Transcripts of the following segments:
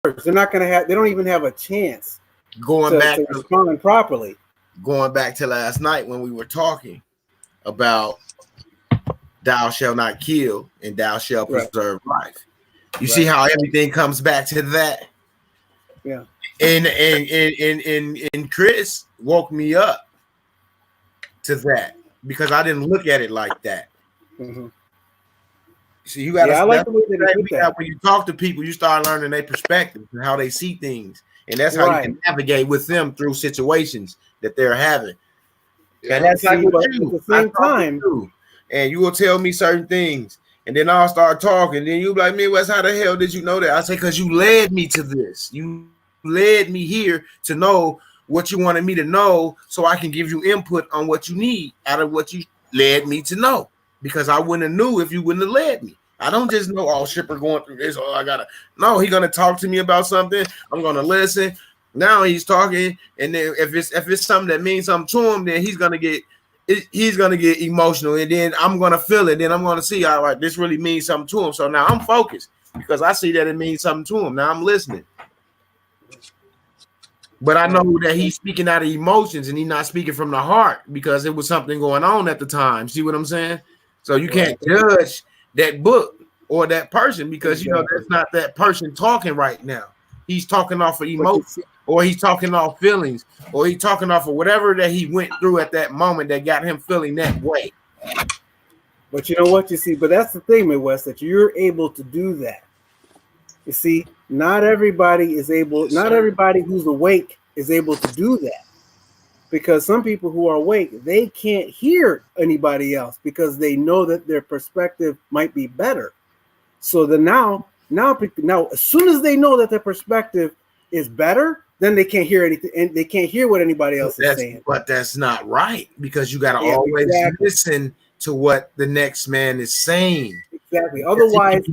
They're not going to have. They don't even have a chance to respond properly. Going back to last night when we were talking about thou shalt not kill and thou shalt preserve life. You see how everything comes back to that? Yeah. And Chris woke me up to that because I didn't look at it like that. Mm-hmm. So you got I like the way that you put that. When you talk to people, you start learning their perspective and how they see things, and that's how you can navigate with them through situations that they're having. And that's like with you. At the same time, and you will tell me certain things, and then I'll start talking. Then you'll be like, Midwest, how the hell did you know that? I say, because you led me to this. You led me here to know what you wanted me to know, so I can give you input on what you need out of what you led me to know. Because I wouldn't have knew if you wouldn't have led me. I don't just know, oh, Shipper going through this. Oh, I gotta. No, he's gonna talk to me about something. I'm gonna listen. Now he's talking, and then if it's something that means something to him, then he's gonna get emotional, and then I'm gonna feel it. Then I'm gonna see, all right, this really means something to him. So now I'm focused because I see that it means something to him. Now I'm listening. But I know that he's speaking out of emotions and he's not speaking from the heart because it was something going on at the time. See what I'm saying? So you can't judge that book or that person because you know that's not that person talking right now. He's talking off of emotion, or he's talking off feelings, or he's talking off of whatever that he went through at that moment that got him feeling that way. But you know what? You see, but that's the thing, Midwest, that you're able to do that. You see, not everybody is able, not everybody who's awake is able to do that. Because some people who are awake, they can't hear anybody else because they know that their perspective might be better. So then now, as soon as they know that their perspective is better, then they can't hear anything, and they can't hear what anybody else is saying. But that's not right because you got to always listen to what the next man is saying. Exactly. Otherwise,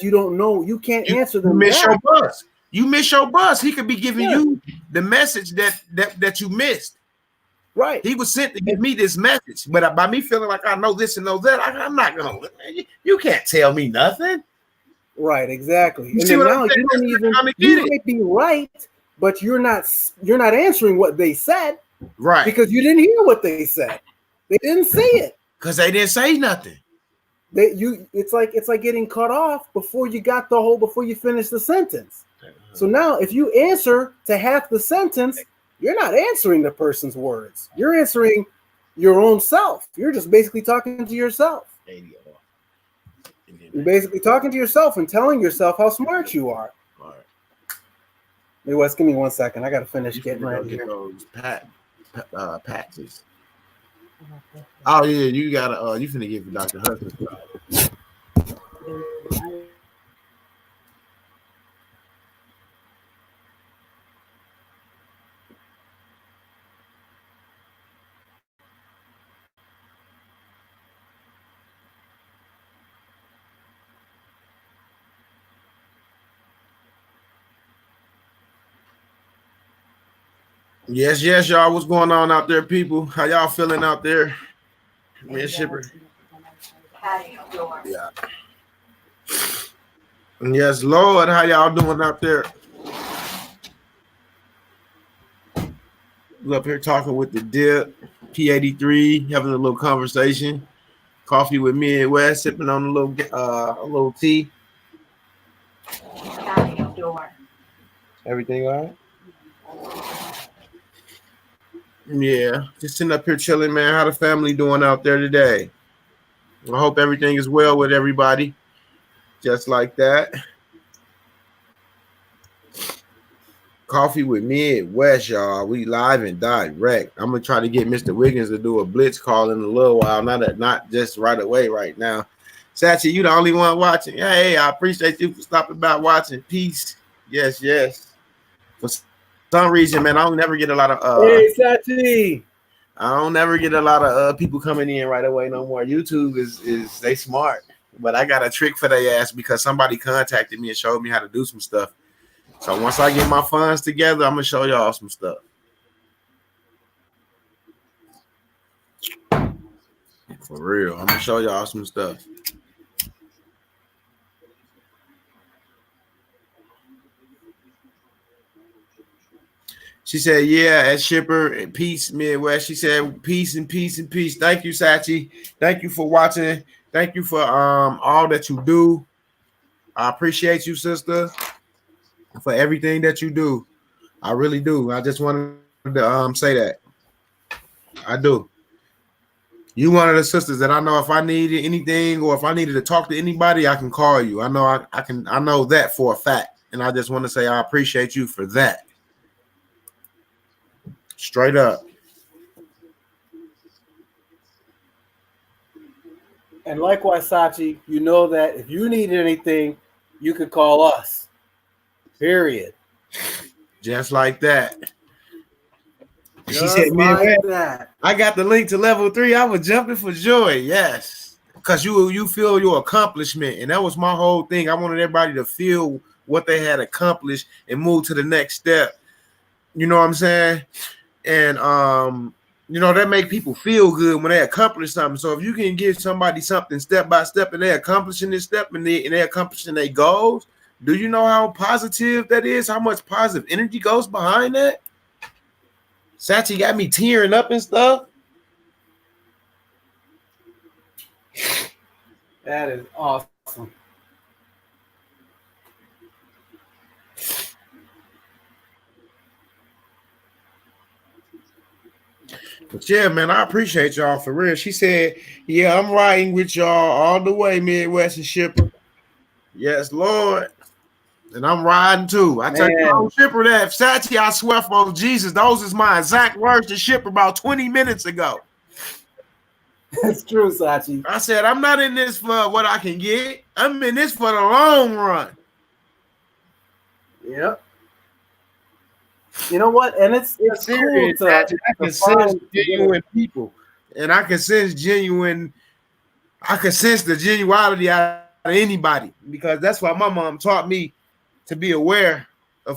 you don't know. You can't answer them. You miss your bus. You miss your bus. He could be giving you the message that you missed. Right. He was sent to give me this message, but by me feeling like I know this and know that, I'm not gonna. You can't tell me nothing. Right. Exactly. And then now you don't even. You might be right, but you're not answering what they said. Right. Because you didn't hear what they said. They didn't say it. Because they didn't say nothing. It's like getting cut off before you finish the sentence. So now if you answer to half the sentence, you're not answering the person's words. You're answering your own self. You're just basically talking to yourself. You're basically talking to yourself and telling yourself how smart you are. All right. Hey Wes, give me 1 second. I gotta finish getting right here. Those patches. Oh yeah, you gotta you finna give Dr. Hudson. Yes, y'all. What's going on out there, people? How y'all feeling out there? Man, Shipper. Yeah. Yes, Lord. How y'all doing out there? We're up here talking with the dip, P83, having a little conversation. Coffee with Midwest, sipping on a little tea. Everything all right? Yeah, just sitting up here chilling, man. How the family doing out there today? I hope everything is well with everybody. Just like that. Coffee with Midwest, y'all. We live and direct. I'm gonna try to get Mr. Wiggins to do a blitz call in a little while. Not just right away right now. Sachi, you the only one watching. Hey, I appreciate you for stopping by watching. Peace. Yes. For some reason, man, I don't never get a lot of Hey Sachi. I don't never get a lot of people coming in right away no more. YouTube is they smart, but I got a trick for their ass because somebody contacted me and showed me how to do some stuff. So once I get my funds together, I'm gonna show y'all some stuff. For real, I'm gonna show y'all some stuff. She said, yeah, at Shipper and Peace Midwest. She said, peace and peace and peace. Thank you, Sachi. Thank you for watching. Thank you for all that you do. I appreciate you, sister, for everything that you do. I really do. I just wanted to say that. I do. You one of the sisters that I know if I needed anything or if I needed to talk to anybody, I can call you. I know I can. I know that for a fact. And I just want to say I appreciate you for that. Straight up. And likewise, Sachi, you know that if you need anything, you could call us. Period. Just like that. Just She said, man, like that. I got the link to level 3. I was jumping for joy. Yes. Because you feel your accomplishment. And that was my whole thing. I wanted everybody to feel what they had accomplished and move to the next step. You know what I'm saying? And that make people feel good when they accomplish something. So if you can give somebody something step by step and they're accomplishing this step and they're accomplishing their goals, do you know how positive that is? How much positive energy goes behind that? Sachi got me tearing up and stuff. That is awesome. But yeah, man, I appreciate y'all for real. She said, yeah, I'm riding with y'all all the way, Midwest and Shipper. Yes, Lord. And I'm riding too. I tell you, Shipper, that Sachi, I swear for Jesus, those is my exact words to Shipper about 20 minutes ago. That's true, Sachi. I said, I'm not in this for what I can get. I'm in this for the long run. Yep. You know what? And it's serious, cool I can sense genuine people. And I can sense the genuality out of anybody. Because that's why my mom taught me to be aware of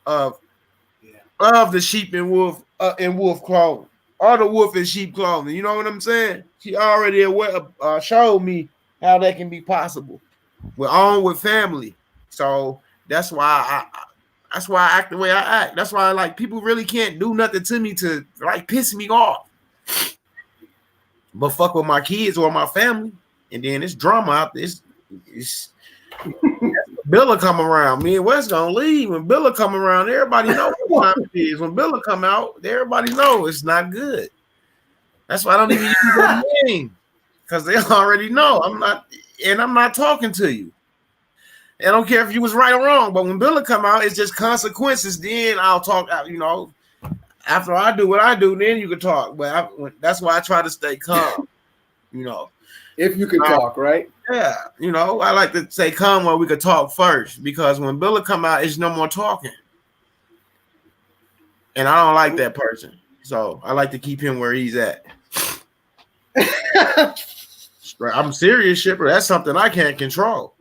the sheep and wolf clothing. Or the wolf in sheep clothing. You know what I'm saying? She already showed me how that can be possible. We're on with family. So that's why I act the way I act. That's why like people really can't do nothing to me to like piss me off. But fuck with my kids or my family. And then it's drama out there. It's Billa come around. Me and Wes gonna leave. When Billa come around, everybody know what time it is. When Billa come out, everybody know it's not good. That's why I don't even use that name. Because they already know I'm not talking to you. I don't care if you was right or wrong, but when Billa come out, it's just consequences. Then I'll talk. After I do what I do, then you can talk. But that's why I try to stay calm. If you can talk, right? Yeah, I like to say calm where we could talk first, because when Billa come out, it's no more talking, and I don't like that person. So I like to keep him where he's at. I'm serious, Shipper. That's something I can't control.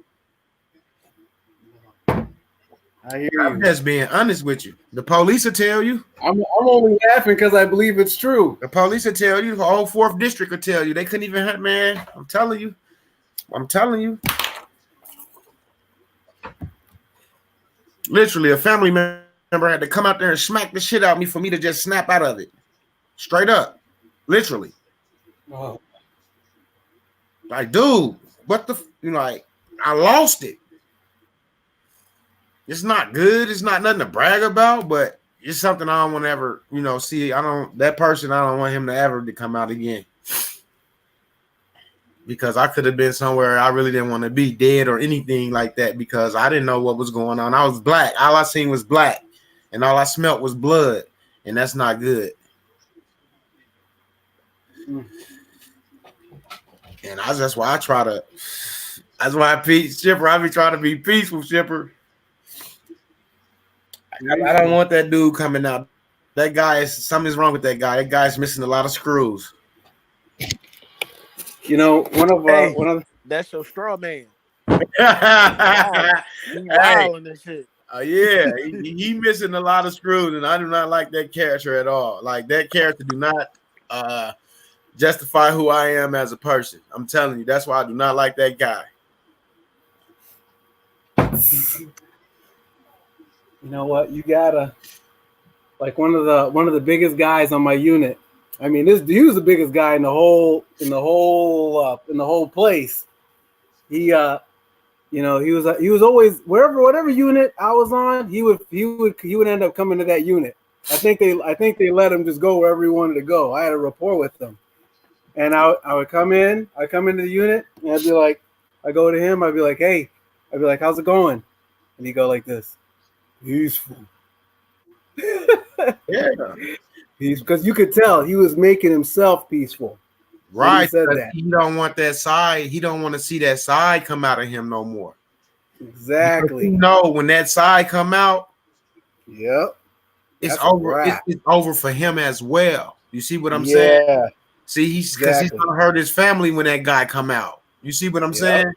I hear you. I'm just being honest with you. The police will tell you. I'm only laughing because I believe it's true. The police will tell you. The whole 4th district will tell you. They couldn't even hurt, man. I'm telling you. Literally, a family member had to come out there and smack the shit out of me for me to just snap out of it. Straight up. Literally. Oh. Like, dude, what the, I lost it. It's not good. It's not nothing to brag about, but it's something I don't want to ever, see. That person, I don't want him to ever to come out again. Because I could have been somewhere I really didn't want to be, dead or anything like that, because I didn't know what was going on. I was black. All I seen was black, and all I smelt was blood, and that's not good. And that's why Shipper, I be trying to be peaceful, Shipper. I don't want that dude coming out. That guy something's wrong with that guy. That guy's missing a lot of screws. One of that's your straw man. He wilding and shit. Yeah, he missing a lot of screws, and I do not like that character at all. Like, that character do not justify who I am as a person. I'm telling you, that's why I do not like that guy. You know what? You gotta, like one of the biggest guys on my unit. I mean, he was the biggest guy in the whole place. He he was always whatever unit I was on, he would end up coming to that unit. I think they let him just go wherever he wanted to go. I had a rapport with them, and I would come into the unit, and I'd be like, I go to him, I'd be like, hey, I'd be like, how's it going? And he'd go like this, peaceful. Yeah, because you could tell he was making himself peaceful. right. He said that. He don't want that side. He don't want to see that side come out of him no more. Exactly. You know, when that side come out, yep, it's over. It's over for him as well. You see what I'm saying? Yeah. See, he's gonna hurt his family when that guy come out. You see what I'm saying?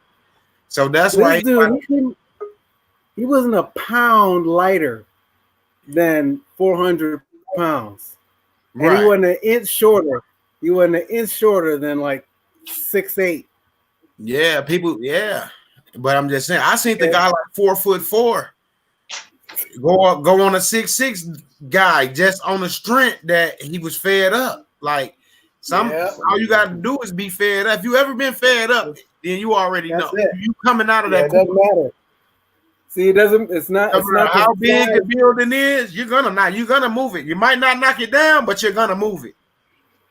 So that's why he wasn't a pound lighter than 400 pounds. Right. And he wasn't an inch shorter. He wasn't an inch shorter than like 6'8". Yeah, people, yeah. But I'm just saying, I seen the guy like 4'4" go on a 6'6" guy just on the strength that he was fed up. Like all you got to do is be fed up. If you ever been fed up, then you already know. You coming out of that. It doesn't matter. See, it's not how big the building is. You're gonna move it. You might not knock it down, but you're gonna move it.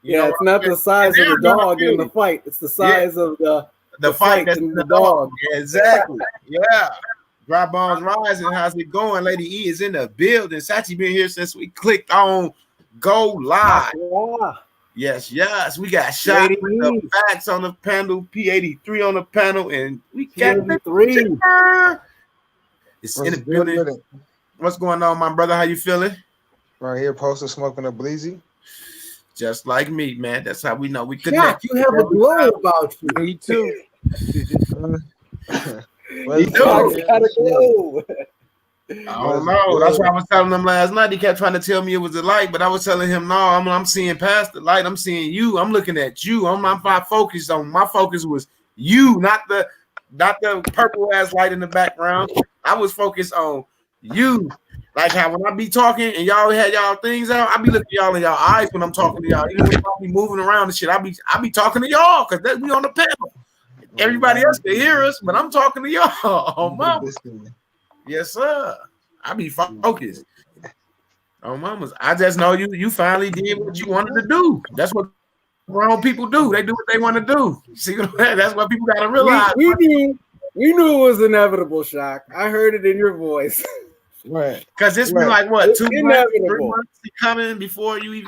It's not the size of the dog in the fight. It's the size of the fight in the dog. Yeah, exactly. Yeah. Dry Bones Rising. How's it going? Lady E is in the building. Sachi been here since we clicked on go live. Yeah. Yes. We got shot with the facts on the panel, P83 on the panel, and we got P83. It's in the building. What's going on, my brother? How you feeling? Right here, posted smoking a bleezy. Just like me, man. That's how we know we connect. You have a glow about you. Me too. You got a glow. I don't know. That's why I was telling him last night. He kept trying to tell me it was a light, but I was telling him, no, I'm seeing past the light. I'm seeing you. I'm looking at you. I'm focused on. My focus was you, not the purple ass light in the background. I was focused on you. Like how when I be talking and y'all had y'all things out, I be looking y'all in y'all eyes when I'm talking to y'all. Even when I be moving around and shit, I be talking to y'all because we on the panel. Everybody else can hear us, but I'm talking to y'all. Oh, mama. Yes, sir. I be focused. Oh, mamas. I just know you finally did what you wanted to do. That's what grown people do. They do what they want to do. See, that's what people got to realize. We knew it was inevitable, Shock. I heard it in your voice. Right. Because it's been like what, 2 months, 3 months coming before you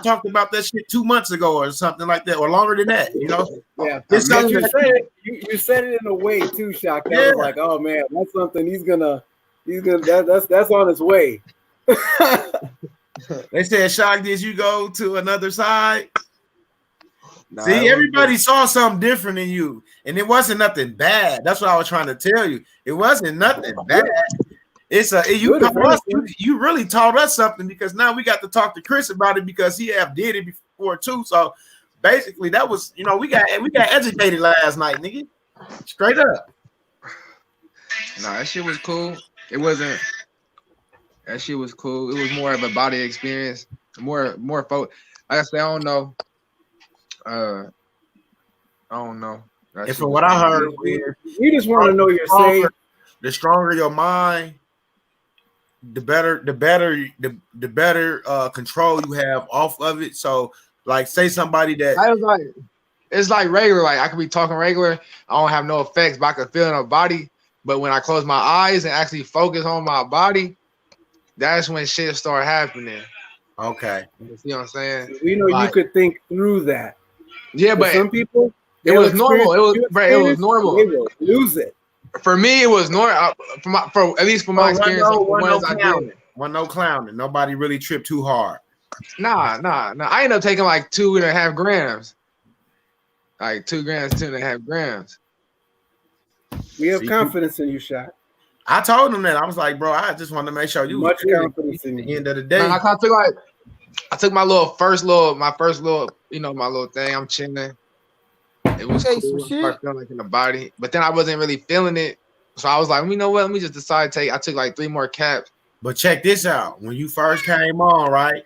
talked about that shit 2 months ago or something like that, or longer than that, Yeah. You said it in a way too, Shock. That was like, oh man, that's something he's gonna that's on his way. They said, Shock, did you go to another side? See, everybody saw something different in you, and it wasn't nothing bad. That's what I was trying to tell you. It wasn't nothing bad. You really taught us something because now we got to talk to Chris about it because he did it before too. So basically, that was we got educated last night, nigga. Straight up. No, that shit was cool. It wasn't. That shit was cool. It was more of a body experience. More like I said, I don't know. I don't know. And from what I heard, you just want to know you're safe. The stronger your mind, the better control you have off of it. So, like, say somebody that I was like, it's like regular. Like I could be talking regular. I don't have no effects, but I can feel in my body. But when I close my eyes and actually focus on my body, that's when shit start happening. Okay. You see what I'm saying? We know you could think through that. Yeah, but some people, it was normal. It was normal. They will lose it. For me, it was normal. For at least from my experience, no clowning. Nobody really tripped too hard. Nah. I ended up taking like 2.5 grams. Like 2 grams, 2.5 grams. We have confidence in you, Shaq. I told him that. I was like, bro, I just wanted to make sure you much confidence in the end of the day. I took my first little thing. I'm chilling. It was cool. I felt like in the body, but then I wasn't really feeling it. So I was like, you know what? Let me just decide to take. I took like 3 more caps. But check this out. When you first came on, right?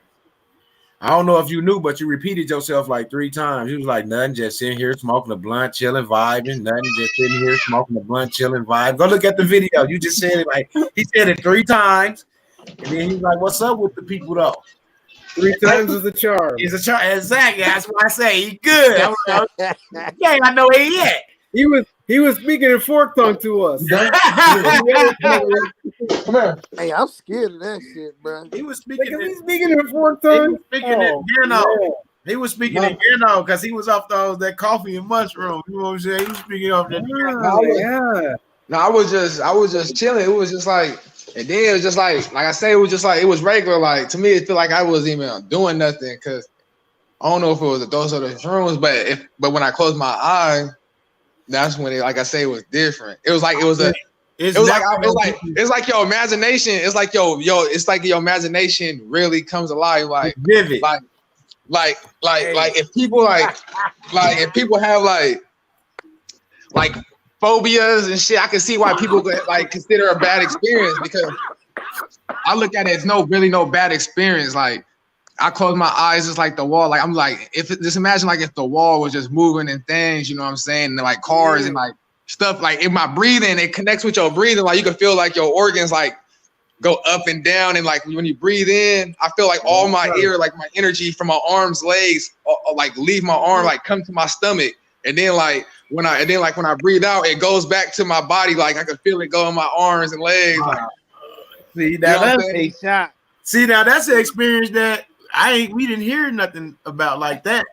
I don't know if you knew, but you repeated yourself like 3 times. You was like, nothing, just sitting here smoking a blunt, chilling, vibing. Nothing, just sitting here smoking a blunt, chilling, vibe. Go look at the video. You just said it like he said it 3 times, and then he's like, "What's up with the people though?" 3 times is a charm. He's a charm. Exactly. That's why I say he good. I'm like, yeah, I know where he at. He was speaking in fork tongue to us. Come here. Hey, I'm scared of that shit, bro. He was speaking. Like, speaking in fork tongue. He was speaking in Gano because he was off that coffee and mushroom. You know what I'm saying? He was speaking off that. No, I was just chilling. It was just like, and then it was just like I say, it was just like it was regular. Like to me, it felt like I wasn't even doing nothing because I don't know if it was those other shrooms, but when I closed my eye, that's when it, like I say, it was different. It was like it's like your imagination. It's like it's like your imagination really comes alive. Like vivid. Like if people if people have like phobias and shit, I can see why people like consider a bad experience because I look at it as no bad experience. Like I close my eyes, just like the wall. Like I'm like, just imagine like if the wall was just moving and things, you know what I'm saying? And like cars and like stuff, like in my breathing, it connects with your breathing. Like you can feel like your organs like go up and down. And like when you breathe in, I feel like all my air, like my energy from my arms, legs, like leave my arm, like come to my stomach. And then when I breathe out, it goes back to my body. Like I can feel it go in my arms and legs. Like, see, now that's the experience that we didn't hear nothing about like that.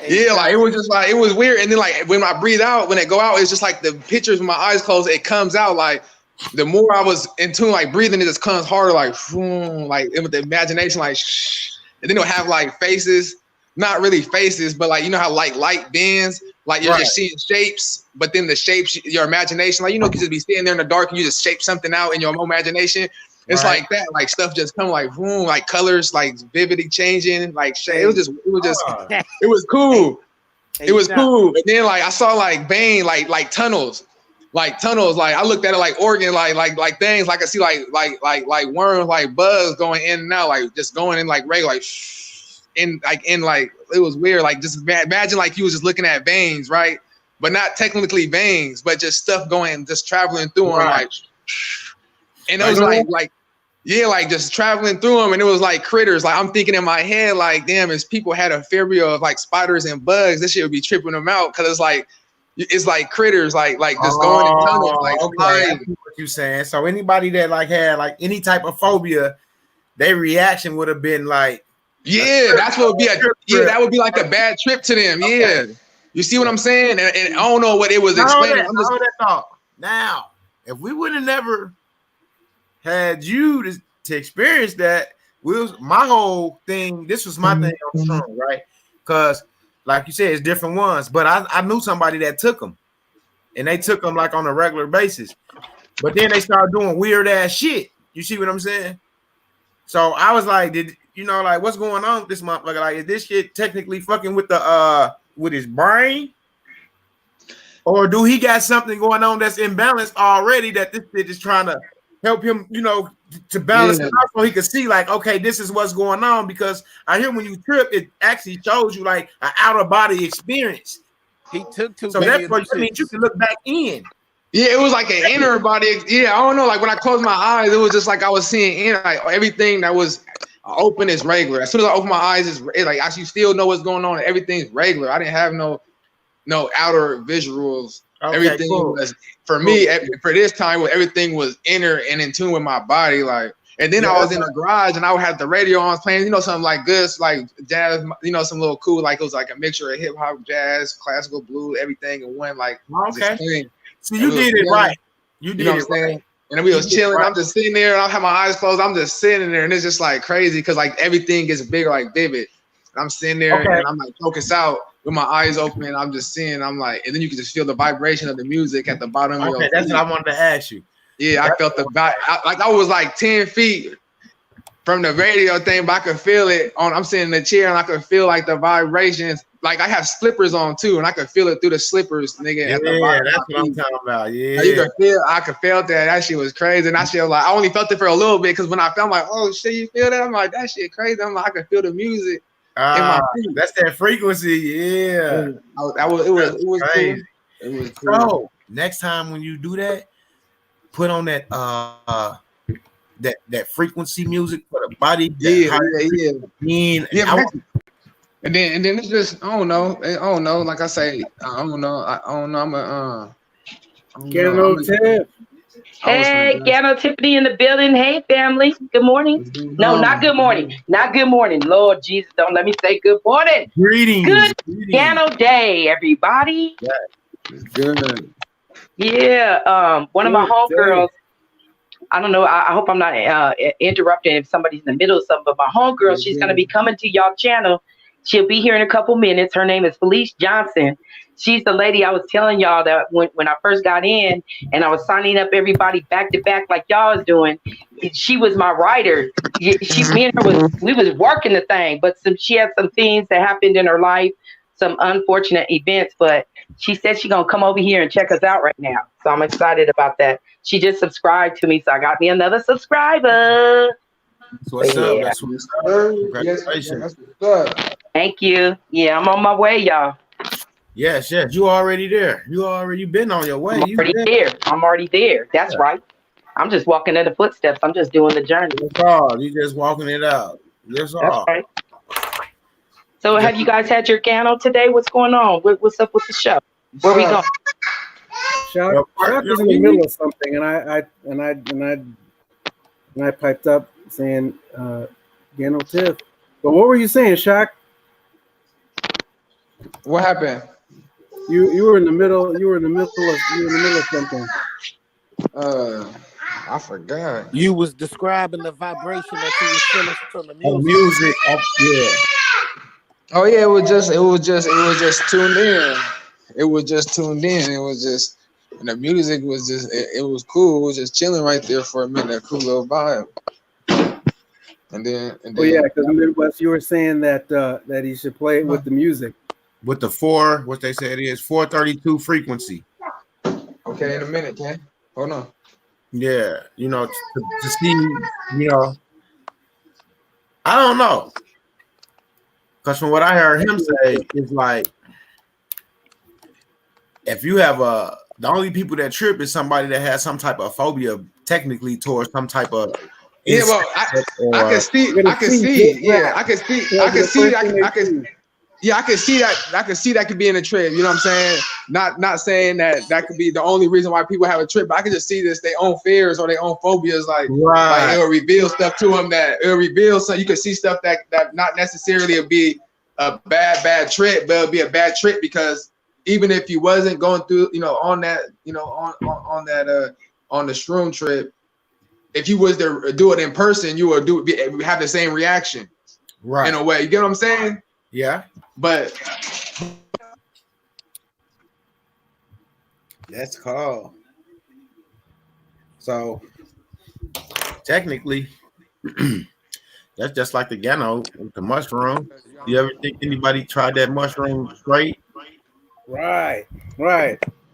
Yeah, like it was just like it was weird. And then like when I breathe out, when it go out, it's just like the pictures with my eyes closed, it comes out like the more I was in tune, like breathing, it just comes harder, like with the imagination, like and then it'll have like faces, not really faces, but like you know how like light bends, like you're just seeing shapes, but then the shapes, your imagination, like you just be sitting there in the dark and you just shape something out in your imagination. It's like that, like stuff just come like like colors, like vividly changing, like it was cool. It was cool. And then like I saw like vein, like tunnels. Like I looked at it like organ, like things, like I see like worms, like bugs going in and out, like just going in like regular, like it was weird. Like just imagine like you was just looking at veins, right? But not technically veins, but just stuff going, just traveling through them, like. And it was like just traveling through them, and it was like critters. Like I'm thinking in my head, like, damn, if people had a phobia of like spiders and bugs, this shit would be tripping them out because it's like critters, like just going in tunnels. Like okay, I see what you saying. So anybody that like had like any type of phobia, their reaction would have been like, that's what would be that would be like a bad trip to them. Okay. Yeah, you see what I'm saying? And I don't know what it was explaining. Now, if we would have never had you to experience that, my whole thing. This was my thing on strong, right? Because, like you said, it's different ones. But I knew somebody that took them, and they took them like on a regular basis. But then they started doing weird ass shit. You see what I'm saying? So I was like, what's going on with this motherfucker? Like, is this shit technically fucking with with his brain? Or do he got something going on that's imbalanced already that this shit is trying to help him, to balance it out so he could see like, okay, this is what's going on. Because I hear when you trip, it actually shows you like an outer body experience. He took too so many. That's what I mean. You can look back in. Yeah, it was like an inner body. Yeah, I don't know. Like when I closed my eyes, it was just like I was seeing like everything that was open is regular. As soon as I open my eyes, it's like I still know what's going on. Everything's regular. I didn't have no outer visuals. Okay, everything was for me for this time. Everything was inner and in tune with my body. Like, and then I was in the garage and I would have the radio on playing, something like good, like jazz, some little cool, like it was like a mixture of hip hop, jazz, classical, blue, everything in one. Like, okay. So you did it right. You did it right. And then we was chilling. I'm just sitting there and I have my eyes closed. I'm just sitting there and it's just like crazy because like everything gets bigger, like vivid. And I'm sitting there and I'm like focused out. With my eyes open, I'm just seeing. I'm like, and then you can just feel the vibration of the music at the bottom. Okay, that's what I wanted to ask you. Yeah, I felt I was like 10 feet from the radio thing, but I could feel it on. I'm sitting in the chair and I could feel like the vibrations. Like I have slippers on too, and I could feel it through the slippers, nigga. Yeah, At the bottom that's of my what I'm feet. talking about. Yeah, Like, you could feel. I could feel that. That shit was crazy, and that shit was like I only felt it for a little bit because when I felt, I'm like, oh shit, you feel that? I'm like, that shit crazy. I'm like, I could feel the music in my feet. That's that frequency. Yeah, It was crazy. cool. It was cool. So next time when you do that, put on that that frequency music for the body. Yeah. And then it's just I don't know. Like I say, I don't know. I'm a Gano Tiff. Hey, Gano Tiffany in the building. Hey, family. Good morning. No, not good morning. Not good morning. Lord Jesus, don't let me say good morning. Greetings. Good Gano Day, everybody. Good. Yeah. One of my homegirls. I don't know. I hope I'm not interrupting if somebody's in the middle of something. But my homegirl, she's going to be coming to y'all channel. She'll be here in a couple minutes. Her name is Felice Johnson. She's the lady I was telling y'all that when I first got in and I was signing up everybody back to back like y'all was doing. She was my writer. Me and her we was working the thing, but she had some things that happened in her life, some unfortunate events. But she said she's gonna come over here and check us out right now. So I'm excited about that. She just subscribed to me, so I got me another subscriber. So what's up? That's what's up. Congratulations. Thank you. Yeah, I'm on my way, y'all. Yes. You already there. You been on your way. I'm already there. That's right. I'm just walking in the footsteps. I'm just doing the journey. That's all. You just walking it out. That's all. Right. So have you guys had your Gano today? What's going on? What's up with the show? Where we going? Shock was in the middle of something, and I piped up saying Gano Tiff. But what were you saying, Shock? What happened? You were in the middle. You were in the middle of something. I forgot. You was describing the vibration that you was feeling from the music. Music. Yeah. Oh yeah, it was just tuned in. It was just tuned in. It was just, and the music was just, it was cool. It was just chilling right there for a minute. A cool little vibe. And then. Oh yeah, because Midwest, you were saying that that he should play it with the music. With the what they said it is 432 frequency. Okay, in a minute, Ken. Hold on. Yeah, to see, I don't know. Because from what I heard him say, it's like if you have the only people that trip is somebody that has some type of phobia, technically towards some type of I can see that could be in a trip. You know what I'm saying? Not saying that could be the only reason why people have a trip, but I can just see this, their own fears or their own phobias, like it'll reveal stuff to them so you can see stuff that not necessarily will be a bad trip, but it'll be a bad trip because even if you wasn't going through, on that, on the shroom trip, if you was to do it in person, you would have the same reaction, right? In a way, you get what I'm saying? Yeah. But that's called. So technically, that's just like the Gano with the mushroom. You ever think anybody tried that mushroom straight? Right.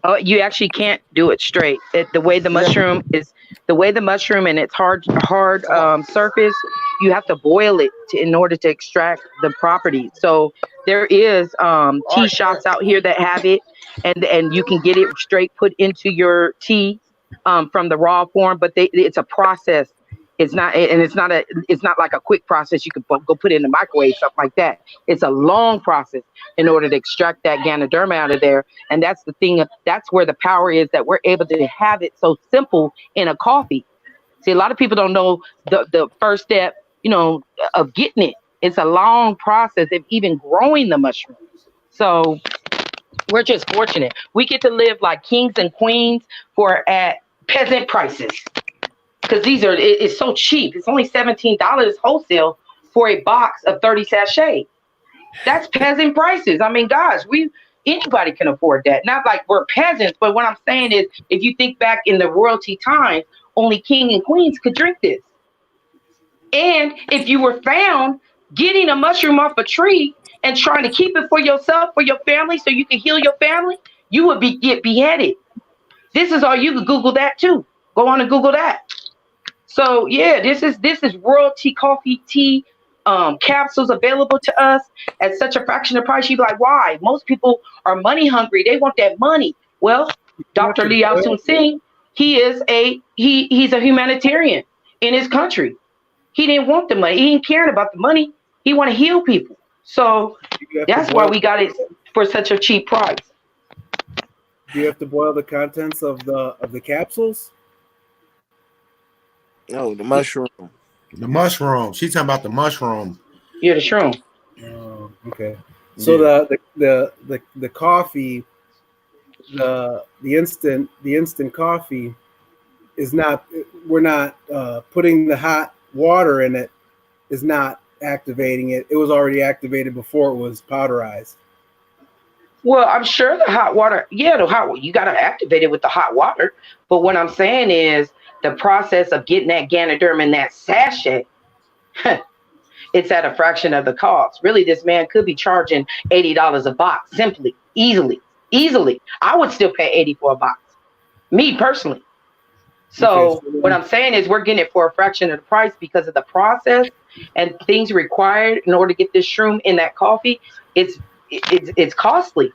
Oh, you actually can't do it straight. The way the mushroom and its hard surface, you have to boil it in order to extract the properties. So there is tea shops out here that have it, and you can get it straight put into your tea from the raw form. But it's a process. It's not like a quick process. You can go put it in the microwave, stuff like that. It's a long process in order to extract that Ganoderma out of there. And that's the thing. That's where the power is, that we're able to have it so simple in a coffee. See, a lot of people don't know the first step, of getting it. It's a long process of even growing the mushroom. So we're just fortunate. We get to live like kings and queens at peasant prices. Because it's so cheap. It's only $17 wholesale for a box of 30 sachets. That's peasant prices. I mean, gosh, anybody can afford that. Not like we're peasants, but what I'm saying is, if you think back in the royalty times, only king and queens could drink this. And if you were found getting a mushroom off a tree and trying to keep it for yourself, for your family, so you can heal your family, you would get beheaded. This is all you could Google that too. Go on and Google that. So yeah, this is royalty coffee tea capsules available to us at such a fraction of price. You'd be like, why? Most people are money hungry. They want that money. Well, You have Dr. to Liao boil Sun Singh, he's a humanitarian in his country. He didn't want the money. He didn't care about the money. He want to heal people. So you have to that's why boil we got it for such a cheap price. do you have to boil the contents of the capsules? No, the mushroom. The mushroom. She talking about the mushroom. Yeah, the shroom. Oh, okay. So the coffee, the instant coffee is not, we're not putting the hot water in it, is not activating it. It was already activated before it was powderized. Well, I'm sure the hot water, yeah, the hot, you got to activate it with the hot water. But what I'm saying is the process of getting that Ganoderm in that sachet, it's at a fraction of the cost. Really, this man could be charging $80 a box, simply, easily. I would still pay 80 for a box, me personally. So Okay, so what I'm saying is we're getting it for a fraction of the price because of the process and things required in order to get this shroom in that coffee. It's costly,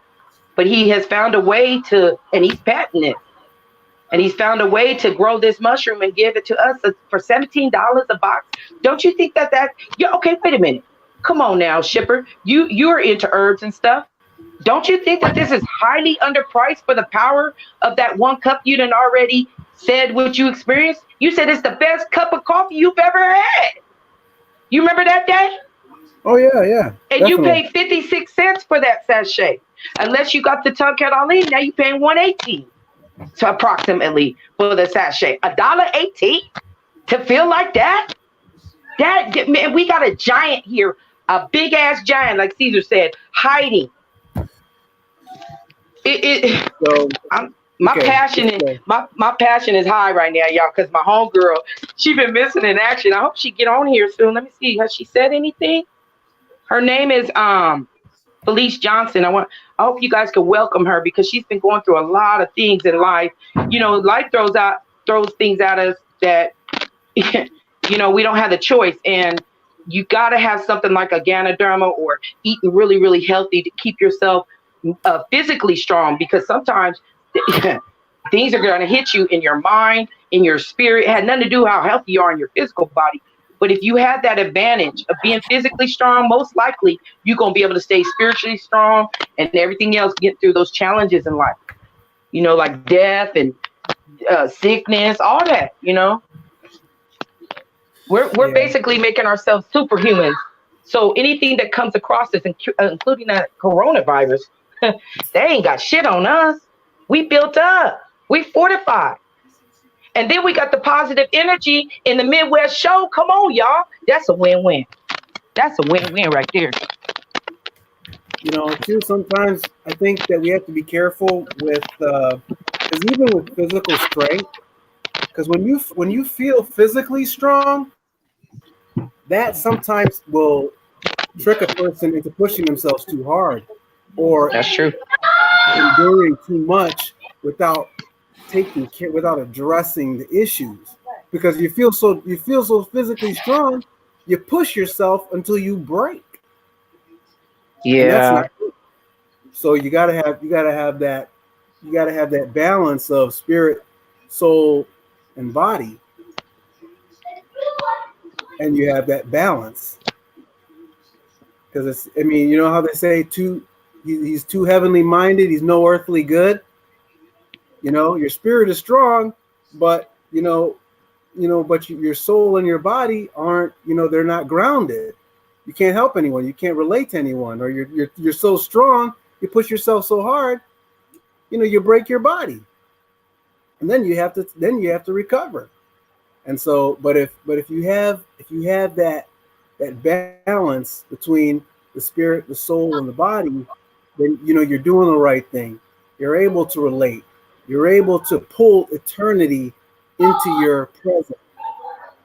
but he has found a way to, and he's patented it. And he's found a way to grow this mushroom and give it to us for $17 a box. Don't you think yeah, okay, wait a minute. Come on now, shipper. You're into herbs and stuff. Don't you think that this is highly underpriced for the power of that one cup you done already said what you experienced? You said it's the best cup of coffee you've ever had. You remember that day? oh yeah, And you definitely. paid 56 cents for that sachet. Unless you got the Tonkat Ali, now you're paying 118 to approximately for the sachet. $1.18 to feel like that? That man, we got a giant here, a big ass giant, like Caesar said, hiding. So My okay, passion is my passion is high right now, y'all, because my homegirl, she been missing in action. I hope she get on here soon. Let me see. Has she said anything? Her name is Felice Johnson. I hope you guys can welcome her because she's been going through a lot of things in life. You know, life throws things at us that we don't have the choice. And you got to have something like a Ganoderma or eating really, really healthy to keep yourself physically strong, because sometimes things are going to hit you in your mind, in your spirit. It had nothing to do with how healthy you are in your physical body. But if you have that advantage of being physically strong, most likely you're going to be able to stay spiritually strong and everything else, get through those challenges in life, like death and sickness, all that. We're basically making ourselves superhumans. So anything that comes across us, including that coronavirus, they ain't got shit on us. We built up. We fortified. And then we got the positive energy in the Midwest show. Come on, y'all. That's a win-win. That's a win-win right there. Too, sometimes I think that we have to be careful with, because even with physical strength, because when you feel physically strong, that sometimes will trick a person into pushing themselves too hard, or That's true. enduring too much without taking care, without addressing the issues. Because you feel so physically strong, you push yourself until you break. And that's Yeah. not good. So you gotta have that balance of spirit, soul, and body. And you have that balance. Because you know how they say he's too heavenly minded, he's no earthly good. Your spirit is strong, but but your soul and your body aren't, they're not grounded. You can't help anyone, you can't relate to anyone, or you're so strong, you push yourself so hard, you break your body. And then you have to recover. And so, but if you have that balance between the spirit, the soul, and the body, then you're doing the right thing. You're able to relate. You're able to pull eternity into your present.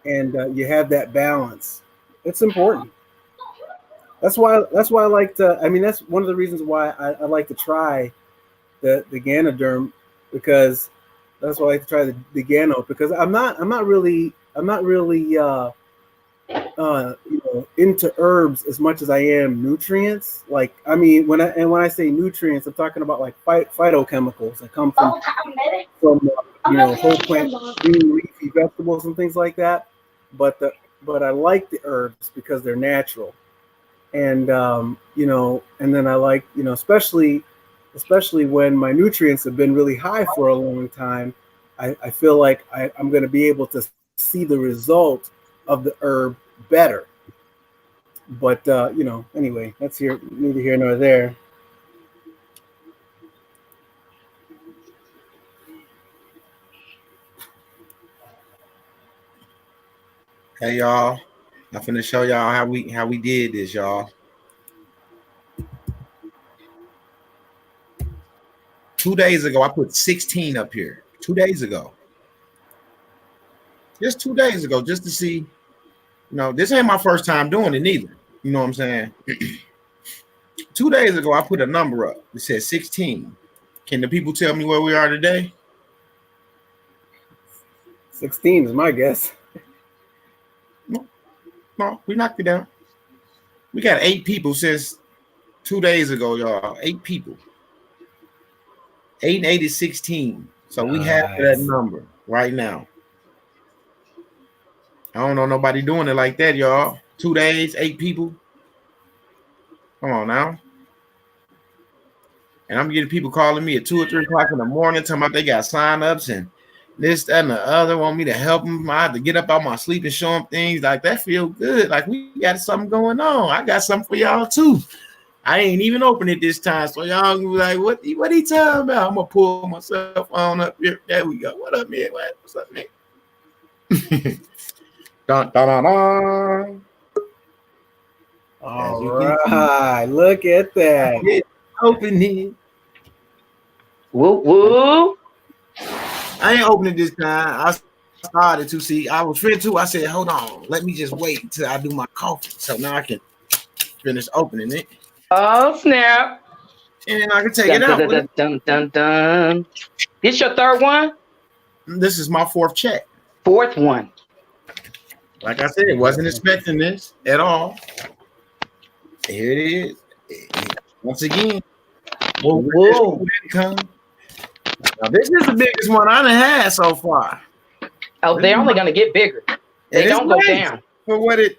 and you have that balance. It's important. That's why I like to. I mean, that's one of the reasons why I like to try the Ganoderm, because that's why I like to try the Gano, because I'm not really into herbs as much as I am nutrients. Like, I mean, when I say nutrients, I'm talking about like phytochemicals that come from whole plant green leafy vegetables and things like that. But I like the herbs because they're natural, and and then I like, especially when my nutrients have been really high for a long time. I feel like I'm going to be able to see the result of the herb better. But anyway, that's neither here nor there. Hey y'all, I'm finna show y'all how we did this, y'all. 2 days ago, I put 16 up here. 2 days ago. Just 2 days ago, just to see. This ain't my first time doing it neither. You know what I'm saying? 2 days ago, I put a number up. It said 16. Can the people tell me where we are today? 16 is my guess. No, we knocked it down. We got 8 people since 2 days ago, y'all. 8 people. 8 and 8 is 16. So we have that number right now. I don't know nobody doing it like that, y'all. 2 days, 8 people. Come on now. And I'm getting people calling me at 2 or 3 o'clock in the morning, talking about they got sign-ups and this, that, and the other, want me to help them. I have to get up out my sleep and show them things. Like, that feel good. Like, we got something going on. I got something for y'all, too. I ain't even open it this time, so y'all gonna be like, what he talking about? I'm gonna pull my cell phone up here. There we go. What up, man? What's up, man? Dun, dun, dun, dun. All right, look at that. Open it. Woo woo. I ain't opening this time. I started to see. I was finna to. I said, hold on. Let me just wait until I do my coffee. So now I can finish opening it. Oh, snap. And I can take it out. Dun. This your third one? This is my 4th check. 4th one. Like I said, wasn't expecting this at all. Here it is. Once again. Whoa. Income. Now, this is the biggest one I done had so far. Oh, they're only gonna get bigger. They don't go down. For what it,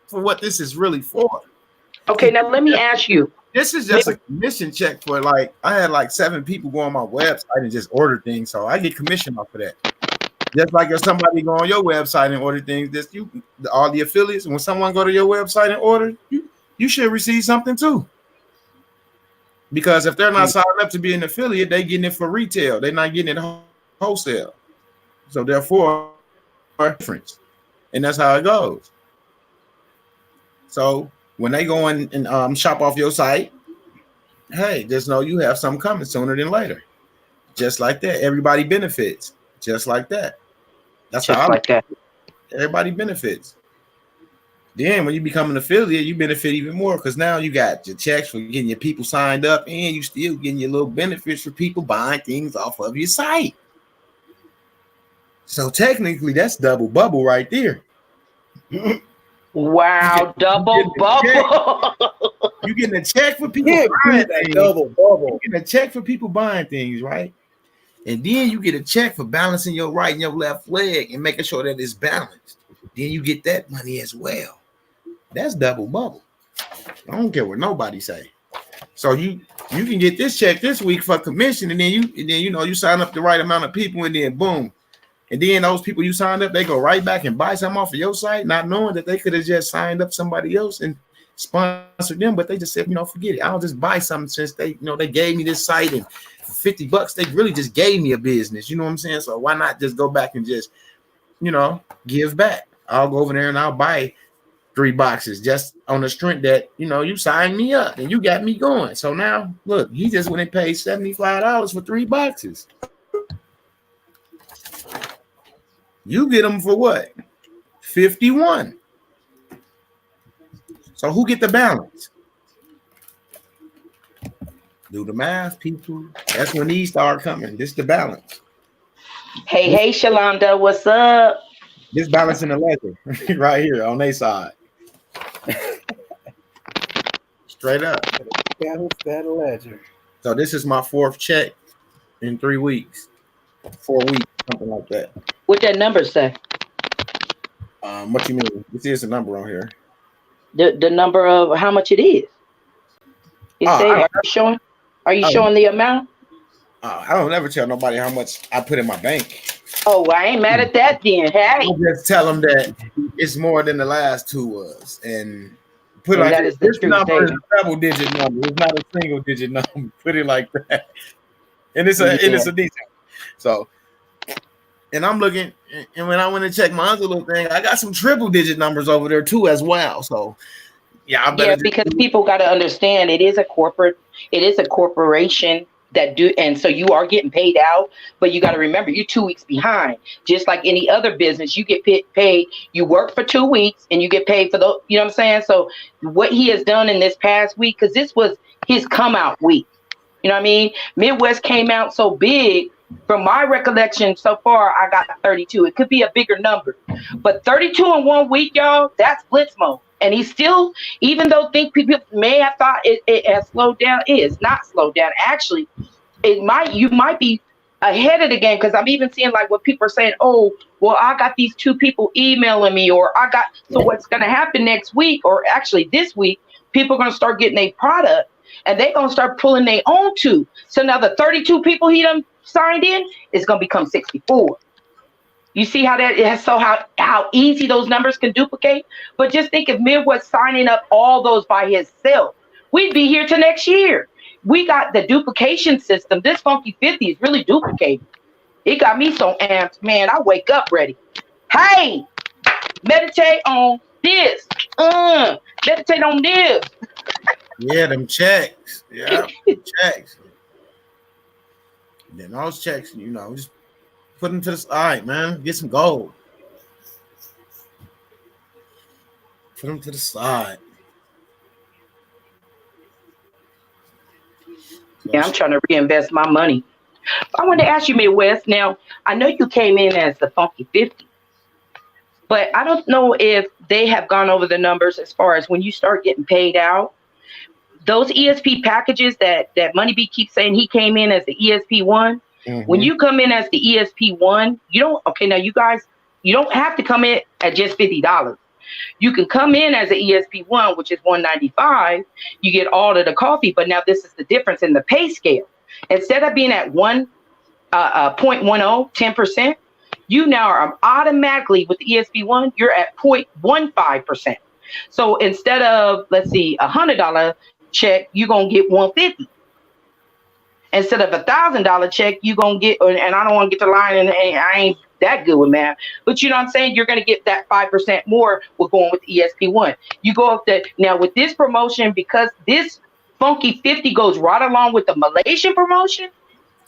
for what this is really for. Okay, now let me ask you. This is just a commission check for I had like 7 people go on my website and just order things, so I get commission off of that. Just like if somebody go on your website and order things, all the affiliates, when someone go to your website and order, you should receive something too. Because if they're not signed up to be an affiliate, they getting it for retail. They're not getting it wholesale. So therefore, difference. And that's how it goes. So when they go in and shop off your site, hey, just know you have something coming sooner than later. Just like that. Everybody benefits. Just like that. That's just how like that. Everybody benefits. Then when you become an affiliate, you benefit even more because now you got your checks for getting your people signed up and you still getting your little benefits for people buying things off of your site. So technically, that's double bubble right there. Wow, double bubble. You getting a check for people buying things. Double bubble. You getting a check for people buying things, right? And then you get a check for balancing your right and your left leg and making sure that it's balanced. Then you get that money as well. That's double bubble. I don't care what nobody say. So you can get this check this week for commission, and then you sign up the right amount of people, and then boom. And then those people you signed up, they go right back and buy something off of your site, not knowing that they could have just signed up somebody else and sponsored them, but they just said, forget it. I'll just buy something since they gave me this site, and for $50, they really just gave me a business. You know what I'm saying? So why not just go back and just, give back? I'll go over there and I'll buy 3 boxes just on the strength that, you signed me up and you got me going. So now, look, he just went and paid $75 for 3 boxes. You get them for what? 51. So who get the balance? Do the math, people. That's when these start coming. This the balance. Hey, Shalonda, what's up? This balance in the ledger right here on their side. Straight up. Balance that ledger. So this is my 4th check in 3 weeks. 4 weeks, something like that. What that number say? What you mean? This is a number on here. The number of how much it is. It say, are you showing the amount? I don't ever tell nobody how much I put in my bank. Oh, I ain't mad at that then. Hey. I just tell them that it's more than the last 2 was. And put and like that is the this true number is statement. a double-digit number. It's not a single-digit number. Put it like that. And it's a decent. So, and I'm looking, and when I went to check my other little thing, I got some triple-digit numbers over there too as well. So, yeah, because people got to understand it is a corporation that do, and so you are getting paid out, but you got to remember you're 2 weeks behind. Just like any other business, you get paid. You work for 2 weeks and you get paid for the, you know what I'm saying? So what he has done in this past week, because this was his come out week, you know what I mean? Midwest came out so big. From my recollection so far, I got 32. It could be a bigger number, but 32 in 1 week, y'all, that's blitz mode. And he's still, even though people may have thought it has slowed down, it is not slowed down. Actually, you might be ahead of the game, because I'm even seeing like what people are saying, oh, well, I got these 2 people emailing me, or so what's going to happen next week, or actually this week, people are going to start getting a product and they're going to start pulling their own 2. So now the 32 people he done signed in is going to become 64. You see how that is, so how easy those numbers can duplicate? But just think if Midwest signing up all those by himself, we'd be here till next year. We got the duplication system. This Funky 50 is really duplicating. It got me so amped, man. I wake up ready. Hey, meditate on this. Meditate on this. Yeah, them checks. Yeah, them checks. And then those checks, just put them to the side, man. Get some gold. Put them to the side. Yeah, I'm trying to reinvest my money. I want to ask you, Midwest. Now, I know you came in as the Funky 50, but I don't know if they have gone over the numbers as far as when you start getting paid out. Those ESP packages that Money B keeps saying he came in as the ESP1. Mm-hmm. When you come in as the ESP1, you don't. Okay, now you guys, you don't have to come in at just $50. You can come in as an ESP1, which is $195. You get all of the coffee, but now this is the difference in the pay scale. Instead of being at 0.10, 10%, you now are automatically with the ESP1, you're at 0.15%. So instead of, let's see, $100 check, you're going to get $150. Instead of $1,000 check, you're going to get, and I don't want to get the line, and I ain't that good with math, but you know what I'm saying? You're going to get that 5% more with going with ESP1. You go up there now with this promotion, because this Funky 50 goes right along with the Malaysian promotion.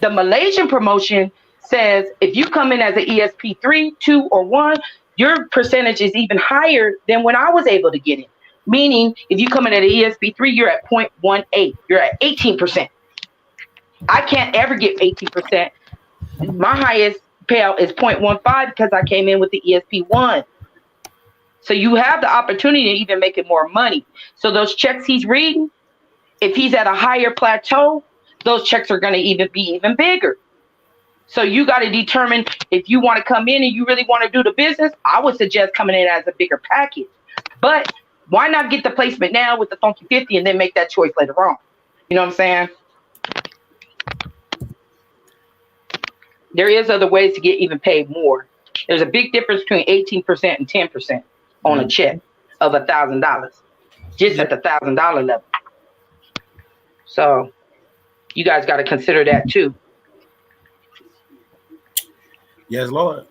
The Malaysian promotion says if you come in as an ESP3, 2, or 1, your percentage is even higher than when I was able to get in. Meaning, if you come in at an ESP3, you're at 0.18. You're at 18%. I can't ever get 18%. My highest payout is 0.15 because I came in with the ESP1. So you have the opportunity to even make it more money. So those checks he's reading, if he's at a higher plateau, those checks are going to be even bigger. So you got to determine if you want to come in and you really want to do the business. I would suggest coming in as a bigger package. But why not get the placement now with the Funky 50 and then make that choice later on? You know what I'm saying? There is other ways to get even paid more. There's a big difference between 18% and 10% on a check of $1,000, just at the $1,000 level. So you guys got to consider that too. Yes, Lord.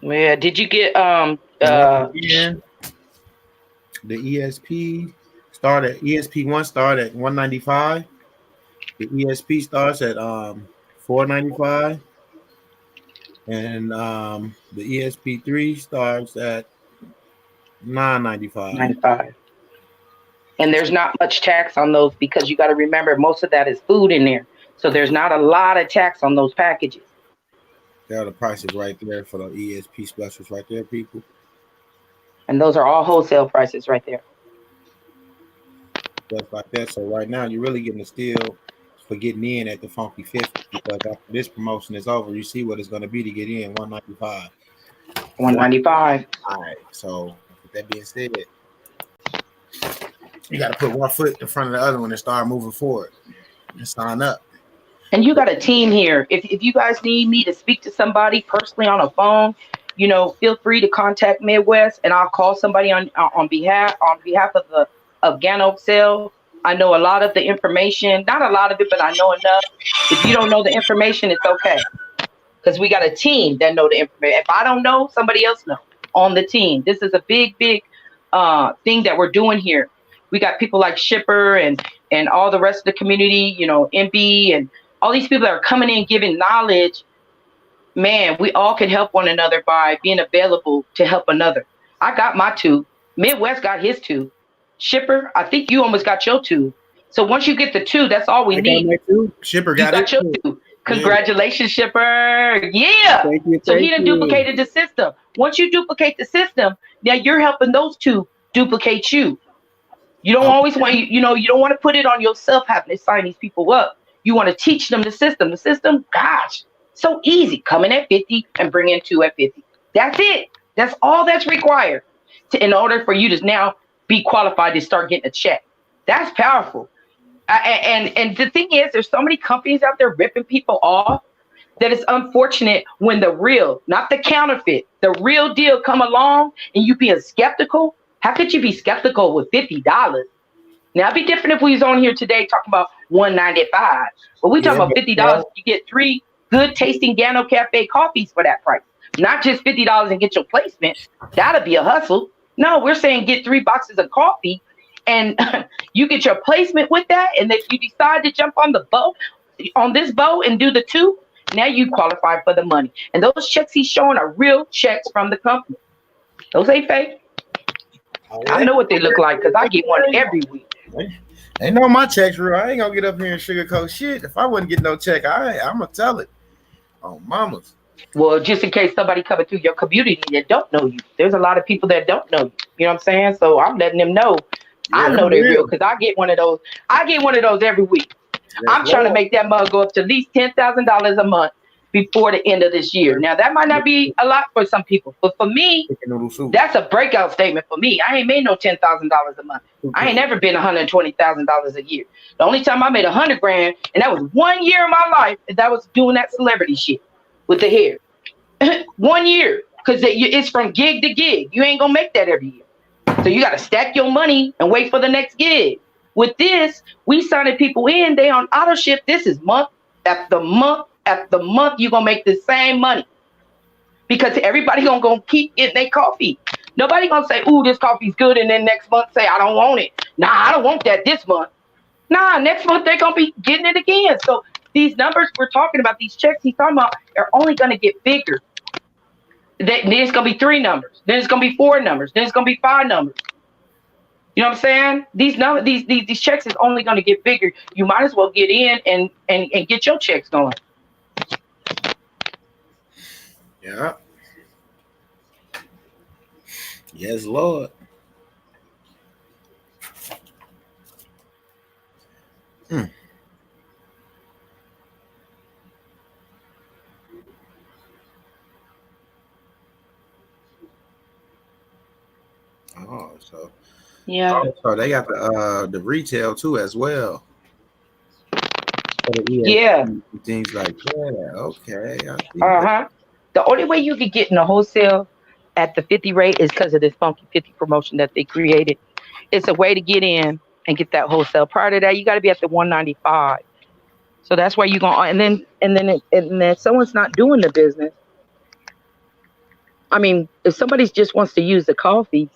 Yeah. Did you get the ESP started? ESP1 started at $195. The ESP starts at $495. And the ESP3 starts at $9.95. 95. And there's not much tax on those because you got to remember most of that is food in there. So there's not a lot of tax on those packages. There are the prices right there for the ESP specials right there, people. And those are all wholesale prices right there. Just like that. So right now you're really getting a steal for getting in at the Funky 50 because after this promotion is over, you see what it's going to be to get in, $195. 195. All right. So with that being said, you got to put one foot in front of the other one and start moving forward and sign up. And you got a team here. If you guys need me to speak to somebody personally on a phone, you know, feel free to contact Midwest, and I'll call somebody on behalf of Gano Sale. I know a lot of the information, not a lot of it, but I know enough. If you don't know the information, it's okay, because we got a team that know the information. If I don't know, somebody else know on the team. This is a big thing that we're doing here. We got people like Shipper and all the rest of the community, you know, MB and all these people that are coming in giving knowledge. Man, we all can help one another by being available to help another. I got my 2. Midwest got his 2. Shipper, I think you almost got your 2. So once you get the 2, that's all we need. Shipper got your 2. Congratulations, Shipper. Yeah. Thank you, So he done duplicated the system. Once you duplicate the system, now you're helping those 2 duplicate you. You don't always want, you don't want to put it on yourself having to sign these people up. You want to teach them the system. The system, gosh, so easy. Come in at 50 and bring in 2 at 50. That's it. That's all that's required in order for you to now be qualified to start getting a check. That's powerful. And the thing is, there's so many companies out there ripping people off that it's unfortunate when the real, not the counterfeit, the real deal come along and you being skeptical. How could you be skeptical with $50? Now, it'd be different if we was on here today talking about $195, but we talking about $50. You get 3 good tasting Gano Cafe coffees for that price. Not just $50 and get your placement. That'd be a hustle. No, we're saying get 3 boxes of coffee and you get your placement with that. And if you decide to jump on this boat and do the 2, now you qualify for the money. And those checks he's showing are real checks from the company. Those ain't fake. I know what they look like because I get one every week. They know my checks real. I ain't gonna get up here and sugarcoat shit. If I wouldn't get no check, I'm gonna tell it. Oh, mamas. Well, just in case somebody coming through your community that don't know you. There's a lot of people that don't know you. You know what I'm saying? So I'm letting them know. Yeah, I know they're real because I get one of those. I get one of those every week. Yeah, I'm trying to make that mug go up to at least $10,000 a month before the end of this year. Now, that might not be a lot for some people, but for me, that's a breakout statement for me. I ain't made no $10,000 a month. I ain't never been $120,000 a year. The only time I made $100,000, and that was 1 year of my life, that was doing that celebrity shit with the hair. 1 year, because it's from gig to gig. You ain't gonna make that every year. So you got to stack your money and wait for the next gig. With this, we signing people in. They on auto ship. This is month after month after month. You're going to make the same money. Because everybody going to keep getting their coffee. Nobody going to say, ooh, this coffee's good. And then next month say, I don't want it. Nah, I don't want that this month. Nah, next month they're going to be getting it again. So these numbers we're talking about, these checks he's talking about, are only going to get bigger. Then it's going to be 3 numbers. Then it's going to be 4 numbers. Then it's going to be 5 numbers. You know what I'm saying? These checks is only going to get bigger. You might as well get in and get your checks going. Yeah. Yes, Lord. Oh, so yeah. So they got the retail too as well. Yeah. Things like that. Okay. The only way you could get in the wholesale at the 50 rate is because of this funky 50 promotion that they created. It's a way to get in and get that wholesale. Prior to that, you got to be at the 195. So that's where you're going. And then if someone's not doing the business, I mean, if somebody just wants to use the coffee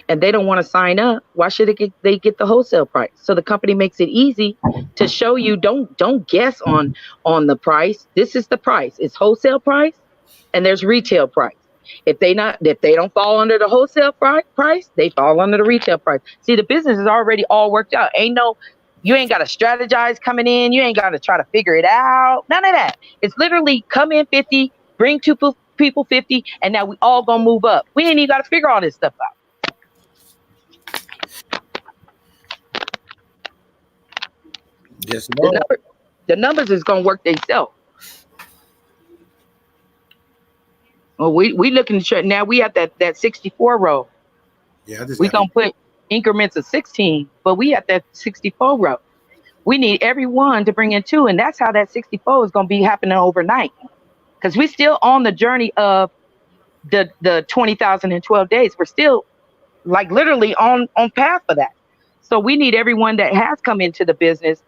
and they don't want to sign up, why should they get the wholesale price? So the company makes it easy to show you, don't guess on the price. This is the price. It's wholesale price. and there's retail price. If they don't fall under the wholesale price, they fall under the retail price. See, the business is already all worked out. You ain't got to strategize coming in. You ain't got to try to figure it out. None of that. It's literally come in 50, bring two people 50, and now we all gonna move up. We ain't even got to figure all this stuff out. Yes, Lord. The numbers is gonna work themselves. Well, we looking to now. We have that 64 row. Yeah, we gonna put increments of 16, but we at that 64 row. We need everyone to bring in 2, and that's how that 64 is gonna be happening overnight. Because we still on the journey of the 20,000 in 12 days. We're still like literally on path for that. So we need everyone that has come into the business,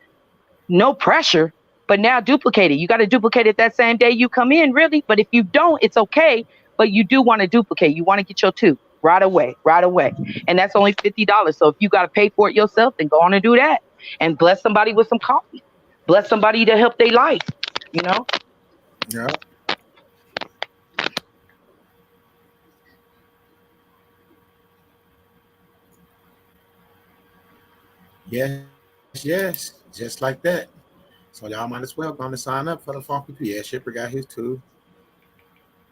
no pressure, but now duplicate it. You got to duplicate it that same day you come in, really. But if you don't, it's okay. But you do want to duplicate. You want to get your 2 right away. And that's only $50. So if you got to pay for it yourself, then go on and do that. And bless somebody with some coffee. Bless somebody to help their life, you know? Yeah. Yes. Just like that. So y'all might as well go to sign up for the Funky P. Yeah, Shipper got his too.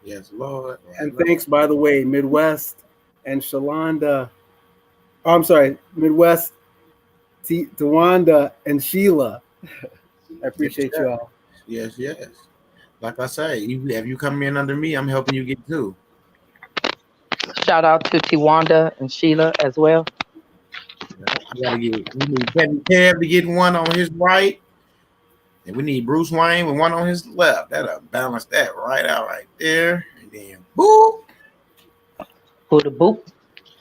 Yes, Lord. And thanks, by the way, Midwest and Shalonda. Oh, I'm sorry, Midwest, Tawanda and Sheila. I appreciate you all. Yes. Like I say, if you come in under me, I'm helping you get 2. Shout out to Tawanda and Sheila as well. We need Kevin Kev to get 1 on his right. And we need Bruce Wayne with 1 on his left. That'll balance that right out right there. And then boop. Put a boop.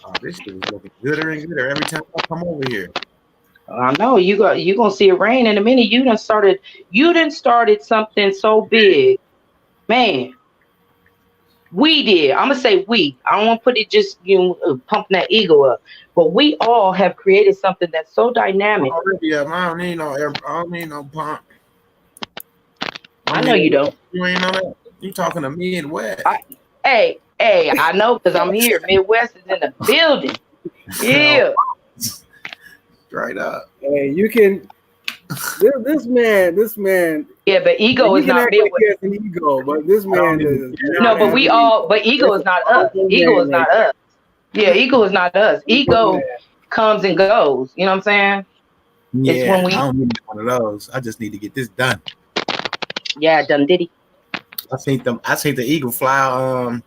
Oh, this shit is looking gooder and gooder every time I come over here. I know you gonna see it rain in a minute. You done started something so big. Man. We did. I'm gonna say we. I don't want to put it just pumping that ego up, but we all have created something that's so dynamic. Yeah, I don't need no pump. I know you don't. You ain't know that. You talking to Midwest? Hey, I know because I'm here. Midwest is in the building. Yeah. Straight up. Hey, you can. This man. Yeah, but ego is not Midwest. Like he has an ego, but this man is. No, but we all. But ego is not us. Ego is not us. Yeah, ego is not us. Ego comes and goes. You know what I'm saying? Yeah, it's when I don't need one of those. I just need to get this done. Yeah, done diddy. I think the eagle fly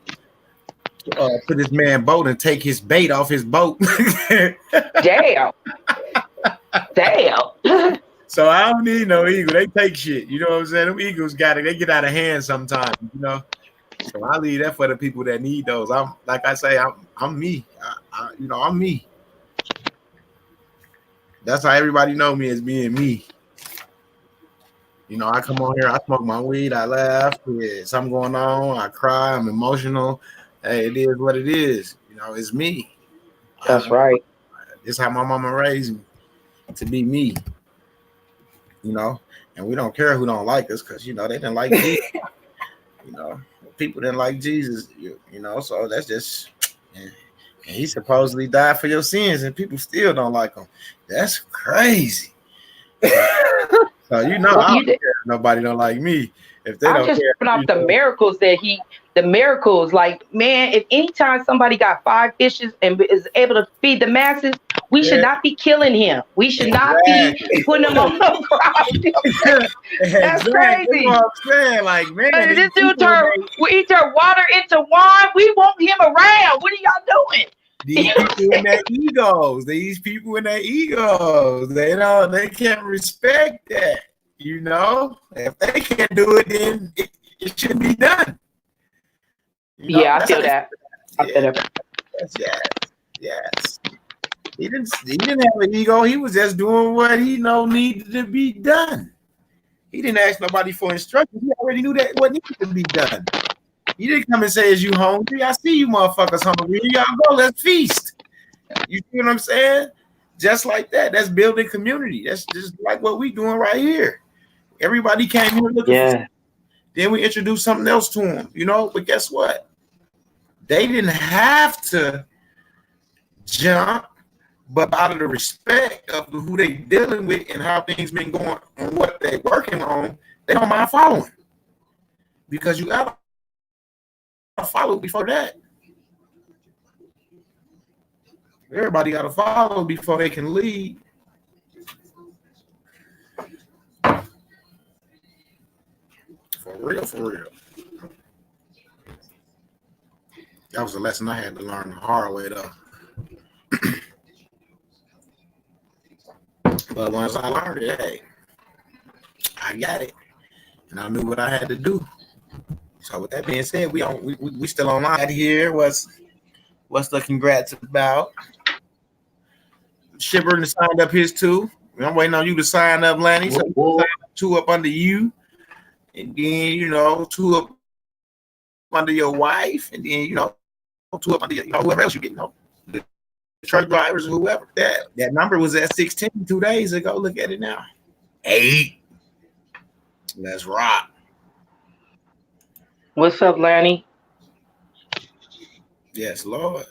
put this man boat and take his bait off his boat. Damn. So I don't need no eagle. They take shit. You know what I'm saying? Them eagles got it. They get out of hand sometimes, you know. So I leave that for the people that need those. I'm me. I'm me. That's how everybody know me as being me. You know, I come on here, I smoke my weed, I laugh, something going on, I cry, I'm emotional. Hey, it is what it is. You know, it's me. That's right. This is how my mama raised me, to be me. You know, and we don't care who don't like us because, you know, they didn't like Jesus. You know, people didn't like Jesus, you know, so that's just, and he supposedly died for your sins and people still don't like him. That's crazy. So, you know, I don't care if nobody don't like me. If they don't just care. Put off the miracles like, man, if anytime somebody got 5 fishes and is able to feed the masses, we should not be killing him. We should not be putting him on the ground. That's crazy. You know what I'm saying? Like, man, this dude turned water into wine. We want him around. What are y'all doing? These people in their egos. They can't respect that. You know, if they can't do it, then it shouldn't be done. You know, yeah, I feel that. Yes. He didn't have an ego. He was just doing what he needed to be done. He didn't ask nobody for instructions. He already knew that what needed to be done. He didn't come and say, "Is you hungry? I see you motherfuckers hungry. Y'all go, let's feast." You see what I'm saying? Just like that. That's building community. That's just like what we doing right here. Everybody came here looking for Then we introduced something else to them, you know. But guess what? They didn't have to jump, but out of the respect of who they dealing with and how things been going and what they working on, they don't mind following. Because you gotta follow before that. Everybody gotta follow before they can lead. For real, for real. That was a lesson I had to learn the hard way, though. But once I learned it, hey, I got it, and I knew what I had to do. So with that being said, we still online here. What's the congrats about? Shipper signed up his too. I'm waiting on you to sign up, Lanny. So sign up 2 up under you, and then 2 up under your wife, and then 2 up under whoever else you get. The truck drivers or whoever. That number was at 16 2 days ago. Look at it now. 8. Let's rock. What's up, Lanny? Yes, Lord.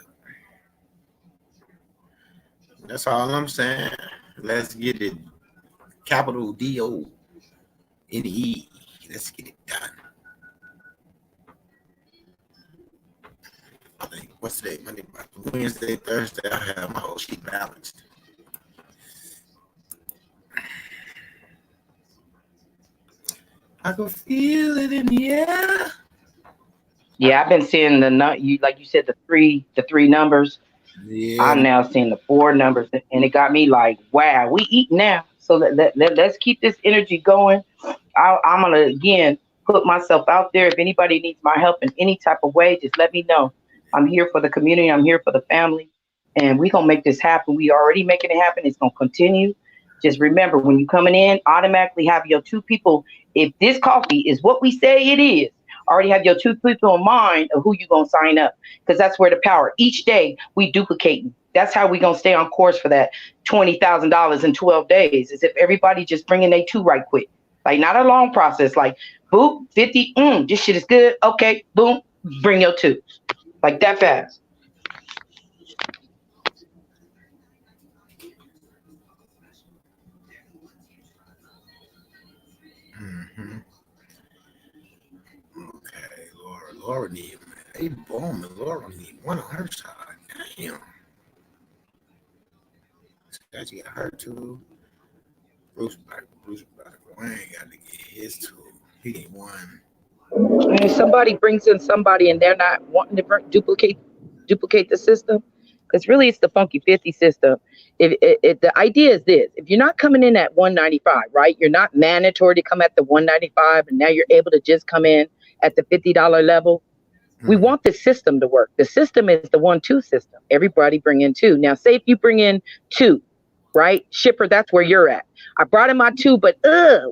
That's all I'm saying. Let's get it. Capital DONE. Let's get it done. I think what's today? Monday, Wednesday, Thursday. I have my whole sheet balanced. I can feel it in the air. Yeah, I've been seeing like you said, the three numbers. Yeah. I'm now seeing the 4 numbers, and it got me like, wow, we eat now. So let's keep this energy going. I'm gonna again put myself out there. If anybody needs my help in any type of way, just let me know. I'm here for the community. I'm here for the family, and we're gonna make this happen. We already making it happen. It's gonna continue. Just remember, when you coming in, automatically have your 2 people. If this coffee is what we say it is, already have your 2 people in mind of who you're going to sign up, because that's where the power. Each day we duplicating. That's how we going to stay on course for that $20,000 in 12 days, is if everybody just bringing their 2 right quick. Like, not a long process. Like, boop, 50, this shit is good. Okay, boom, bring your 2. Like that fast. Mm-hmm. Okay, Laura need a boom, and Laura need one on her side. Damn. That you got her too. Bruce back. Wayne got to get his 2. He ain't 1. And somebody brings in somebody and they're not wanting to duplicate the system, because really it's the funky 50 system. If the idea is this: if you're not coming in at 195, right, you're not mandatory to come at the 195, and now you're able to just come in at the $50 level. We want the system to work. The system is the 1-2 system. Everybody bring in 2. Now, say if you bring in 2, right? Shipper, that's where you're at. I brought in my 2, but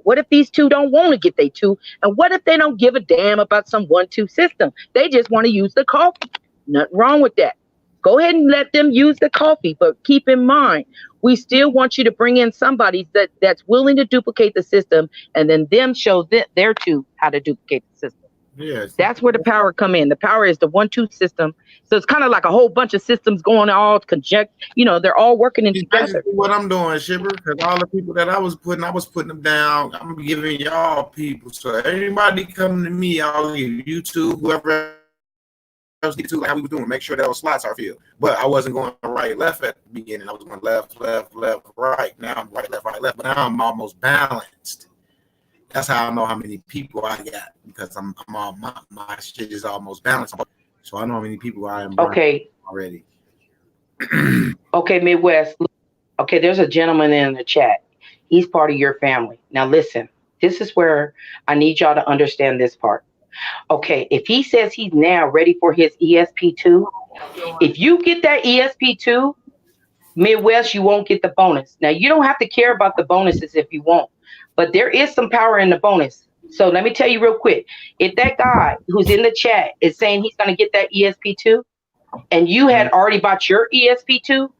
what if these 2 don't want to get their 2? And what if they don't give a damn about some 1-2 system? They just want to use the coffee. Nothing wrong with that. Go ahead and let them use the coffee, but keep in mind, we still want you to bring in somebody that's willing to duplicate the system, and then them show their 2 how to duplicate the system. Yes. That's where the power come in. The power is the 1-2 system. So it's kind of like a whole bunch of systems going all conjunct. They're all working in together. What I'm doing, Shipper, because all the people that I was putting them down. I'm giving y'all people. So anybody come to me, I'll give YouTube, whoever else get to, like how we were doing, make sure those slots are filled. But I wasn't going right, left at the beginning. I was going left, right. Now I'm right, left. But now I'm almost balanced. That's how I know how many people I got, because I'm all my shit is almost balanced. So I know how many people I am already. Okay, Midwest. Okay, there's a gentleman in the chat. He's part of your family. Now listen, this is where I need y'all to understand this part. Okay, if he says he's now ready for his ESP2, if you get that ESP2, Midwest, you won't get the bonus. Now, you don't have to care about the bonuses if you want, but there is some power in the bonus. So let me tell you real quick. If that guy who's in the chat is saying he's going to get that ESP2, and you had already bought your ESP2,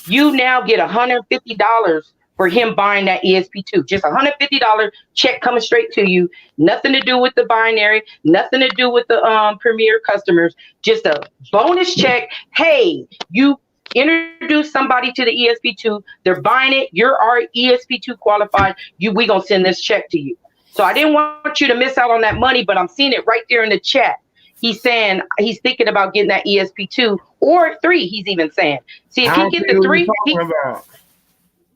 you now get $150 for him buying that ESP2. Just $150 check coming straight to you. Nothing to do with the binary, nothing to do with the premier customers. Just a bonus check. Hey, you introduce somebody to the ESP2. They're buying it. You're already ESP2 qualified. We gonna send this check to you. So I didn't want you to miss out on that money, but I'm seeing it right there in the chat. He's saying he's thinking about getting that ESP2 or 3. He's even saying, see if he get the 3.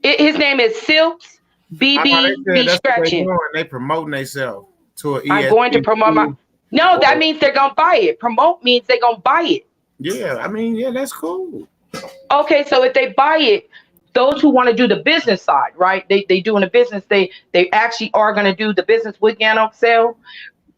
His name is Silks BB Scratching. They promoting themselves to an ESP2. I'm going to promote my. No, that means they're gonna buy it. Promote means they're gonna buy it. Yeah, I mean, yeah, that's cool. Okay, so if they buy it, those who want to do the business side, right? They doing the business. They actually are going to do the business with Excel.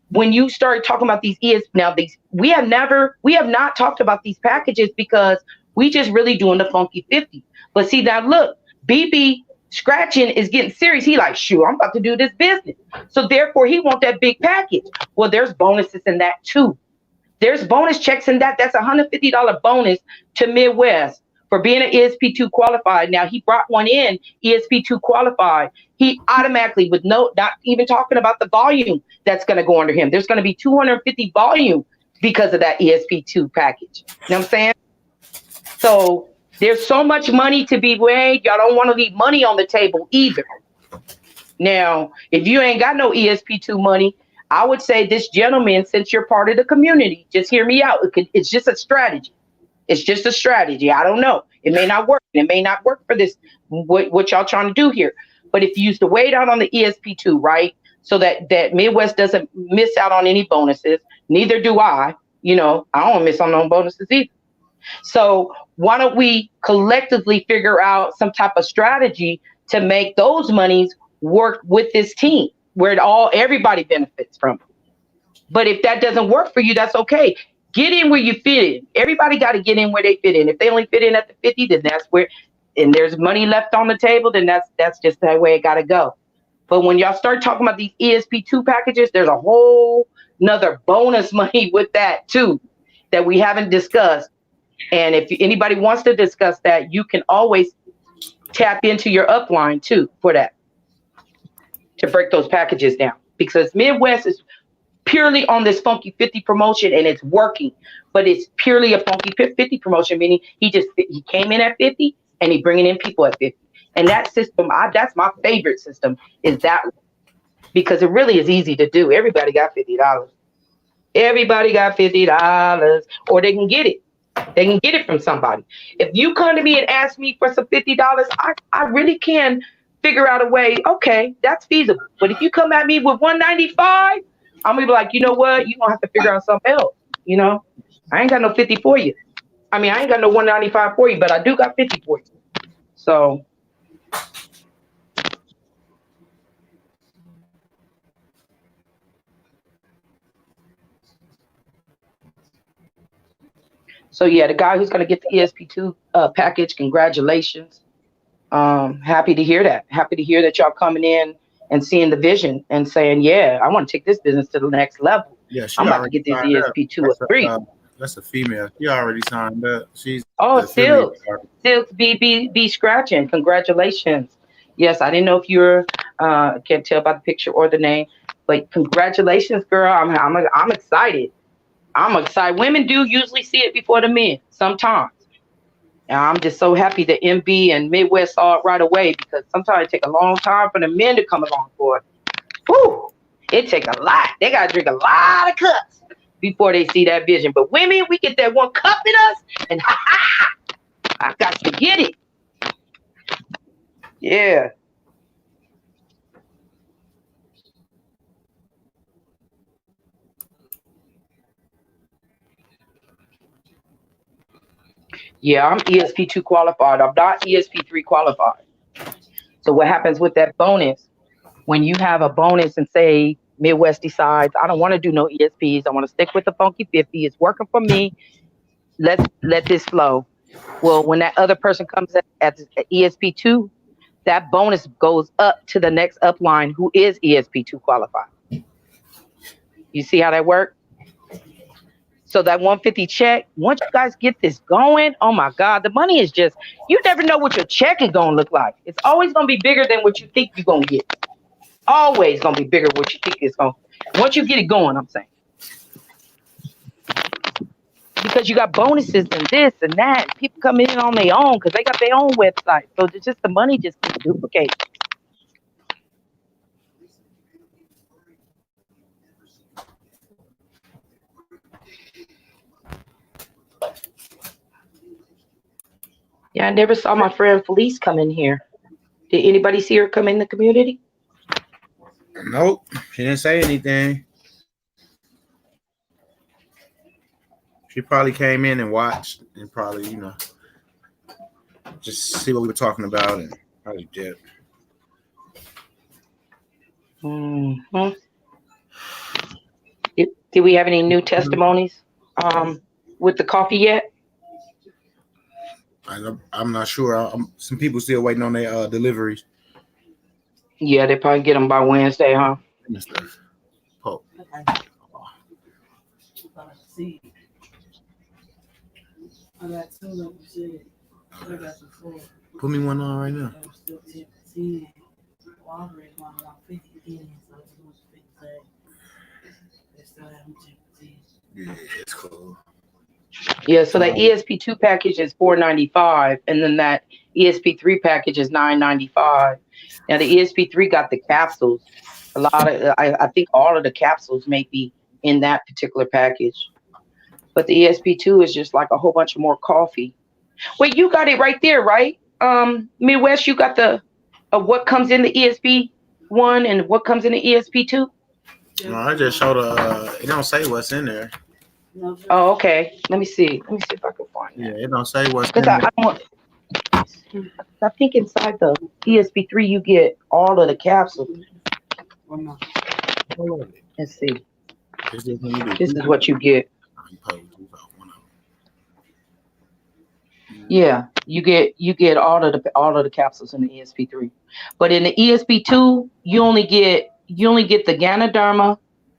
When you start talking about these we have not talked about these packages because we just really doing the funky 50. But see now, look, BB Scratching is getting serious. He like, shoot, I'm about to do this business. So therefore, he want that big package. Well, there's bonuses in that too. There's bonus checks in that. That's $150 bonus to Midwest for being an ESP2 qualified. Now he brought one in, ESP2 qualified. He automatically, with not even talking about the volume that's going to go under him. There's going to be 250 volume because of that ESP2 package. You know what I'm saying? So there's so much money to be made. Y'all don't want to leave money on the table either. Now, if you ain't got no ESP2 money, I would say this gentleman, since you're part of the community, just hear me out. It's just a strategy. It's just a strategy. I don't know. It may not work. It may not work for this, what y'all trying to do here. But if you use to wait out on the ESP2, right, so that Midwest doesn't miss out on any bonuses, neither do I. You know, I don't miss on no bonuses either. So why don't we collectively figure out some type of strategy to make those monies work with this team where everybody benefits from it. But if that doesn't work for you, that's okay. Get in where you fit in. Everybody got to get in where they fit in. If they only fit in at the 50, then that's where, and there's money left on the table, then that's just the way it got to go. But when y'all start talking about these ESP2 packages, there's a whole nother bonus money with that too that we haven't discussed. And if anybody wants to discuss that, you can always tap into your upline too for that, to break those packages down, because Midwest is purely on this funky 50 promotion and it's working, but it's purely a funky 50 promotion, meaning he came in at 50 and he bringing in people at 50. And that system, that's my favorite system, is that, because it really is easy to do. Everybody got $50. Everybody got $50, or they can get it. They can get it from somebody. If you come to me and ask me for some $50, I really can figure out a way. Okay, that's feasible. But if you come at me with $195, I'm gonna be like, you know what? You're gonna have to figure out something else. You know, I ain't got no 50 for you. I mean, I ain't got no 195 for you, but I do got 50 for you. So. So yeah, the guy who's going to get the ESP2 package, congratulations. Happy to hear that. Happy to hear that y'all coming in and seeing the vision and saying, yeah, I want to take this business to the next level. Yeah, I'm about to get this ESP2 or 3. That's a female. She already signed up. She's Silks BB Scratching. Congratulations. Yes, I didn't know if you're can't tell by the picture or the name, but congratulations, girl. I'm excited. I'm excited. Women do usually see it before the men sometimes. And I'm just so happy that MB and Midwest saw it right away, because sometimes it take a long time for the men to come along for it. Whew, it take a lot. They got to drink a lot of cups before they see that vision. But women, we get that one cup in us and I got to get it. Yeah. Yeah, I'm ESP2 qualified. I'm not ESP3 qualified. So what happens with that bonus, when you have a bonus and say Midwest decides, I don't want to do no ESPs, I want to stick with the funky 50, it's working for me, let's let this flow. Well, when that other person comes at ESP2, that bonus goes up to the next upline who is ESP2 qualified. You see how that works? So that 150 check, once you guys get this going, oh my God, the money is just, you never know what your check is going to look like. It's always going to be bigger than what you think you're going to get. Always going to be bigger what you think it's going to. Once you get it going, I'm saying. Because you got bonuses and this and that. People come in on their own because they got their own website. So it's just the money just keeps duplicating. Yeah, I never saw my friend Felice come in here. Did anybody see her come in the community? Nope, she didn't say anything. She probably came in and watched and probably, just see what we were talking about and probably did. Mm-hmm. Did we have any new testimonies with the coffee yet? I'm not sure. Some people still waiting on their deliveries. Yeah, they probably get them by Wednesday, huh? Mr. Pope. I got two of them shit. I got some four. Put me one on right now. I was still 10%. Well, I already want 50 again, so I just want to 50 say. They still have them 10%. Yeah, it's cool. Yeah, so that ESP2 package is $4.95, and then that ESP3 package is $9.95. Now the ESP3 got the capsules. A lot of, I think all of the capsules may be in that particular package. But the ESP2 is just like a whole bunch of more coffee. Wait, you got it right there, right? Midwest, you got the what comes in the ESP1 and what comes in the ESP2? No, I just showed it don't say what's in there. Oh, okay. Let me see. Let me see if I can find it. Yeah, it don't say what's in Because there. I think inside the ESP3 you get all of the capsules. Let's see. This is what you get. Yeah, you get all of the capsules in the ESP3, but in the ESP2 you only get the Ganoderma,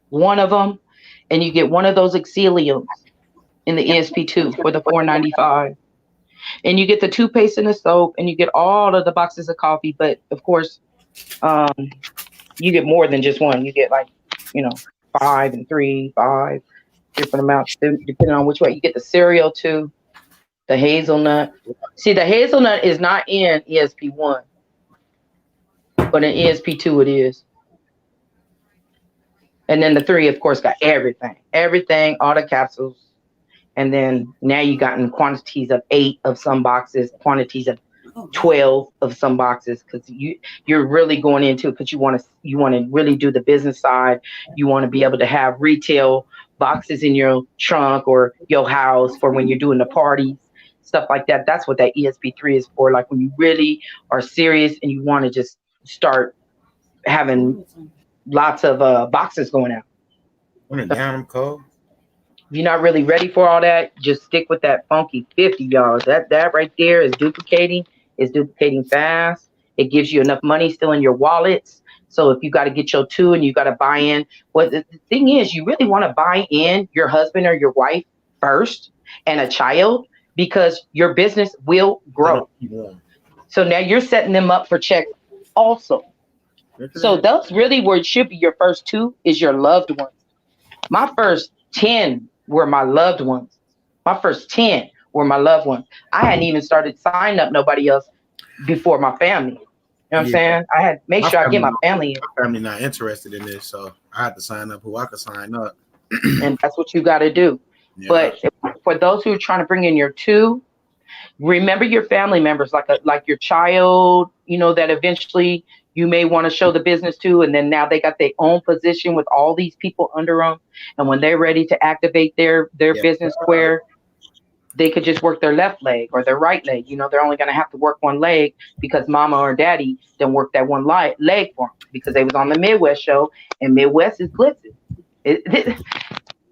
one of them, and you get one of those exiliums in the ESP2 for the $4.95, and you get the toothpaste and the soap, and you get all of the boxes of coffee. But of course, you get more than just one. You get 5 and 3, 5 different amounts depending on which way. You get the cereal too. The hazelnut. See, the hazelnut is not in ESP1, but in ESP2 it is. And then the 3, of course, got everything, all the capsules. And then now you got in quantities of 8 of some boxes, quantities of 12 of some boxes, because you're really going into it because you want to really do the business side. You want to be able to have retail boxes in your trunk or your house for when you're doing the parties. Stuff like that. That's what that ESP3 is for. Like when you really are serious and you want to just start having lots of boxes going out. Down, cold. If you're not really ready for all that, just stick with that funky 50, y'all. That right there is duplicating. It's duplicating fast. It gives you enough money still in your wallets. So if you got to get your 2 and you got to buy in, the thing is, you really want to buy in your husband or your wife first and a child, because your business will grow. Yeah. So now you're setting them up for check also. So that's really where it should be. Your first 2 is your loved ones. My first 10 were my loved ones. My first 10 were my loved ones. I hadn't even started signing up nobody else before my family. You know what I'm saying? I had to make sure I get my family in. My family not interested in this, so I had to sign up who I could sign up. And that's what you got to do. Yeah. But for those who are trying to bring in your 2, remember your family members, like your child, that eventually you may want to show the business to, and then now they got their own position with all these people under them, and when they're ready to activate their business where they could just work their left leg or their right leg, they're only going to have to work one leg because mama or daddy didn't work that one leg for them because they was on the Midwest show, and Midwest is blitzing.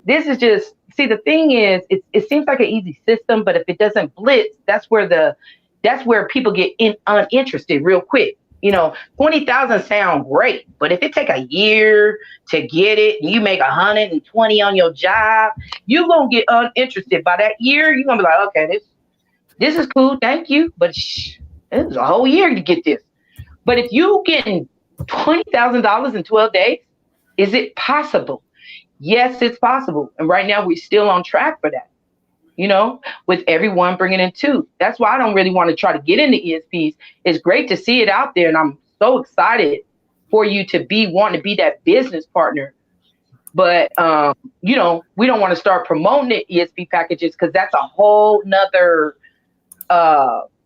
This is just, see, the thing is, it seems like an easy system, but if it doesn't blitz, that's where people get uninterested real quick. $20,000 sound great, but if it take a year to get it, and you make 120 on your job, you gonna get uninterested. By that year, you're gonna be like, okay, this is cool, thank you, but it was a whole year to get this. But if you getting $20,000 in 12 days, is it possible? Yes, it's possible. And right now we're still on track for that. With everyone bringing in two. That's why I don't really want to try to get into ESPs. It's great to see it out there, and I'm so excited for you to want to be that business partner. But we don't want to start promoting the ESP packages because that's a whole nother.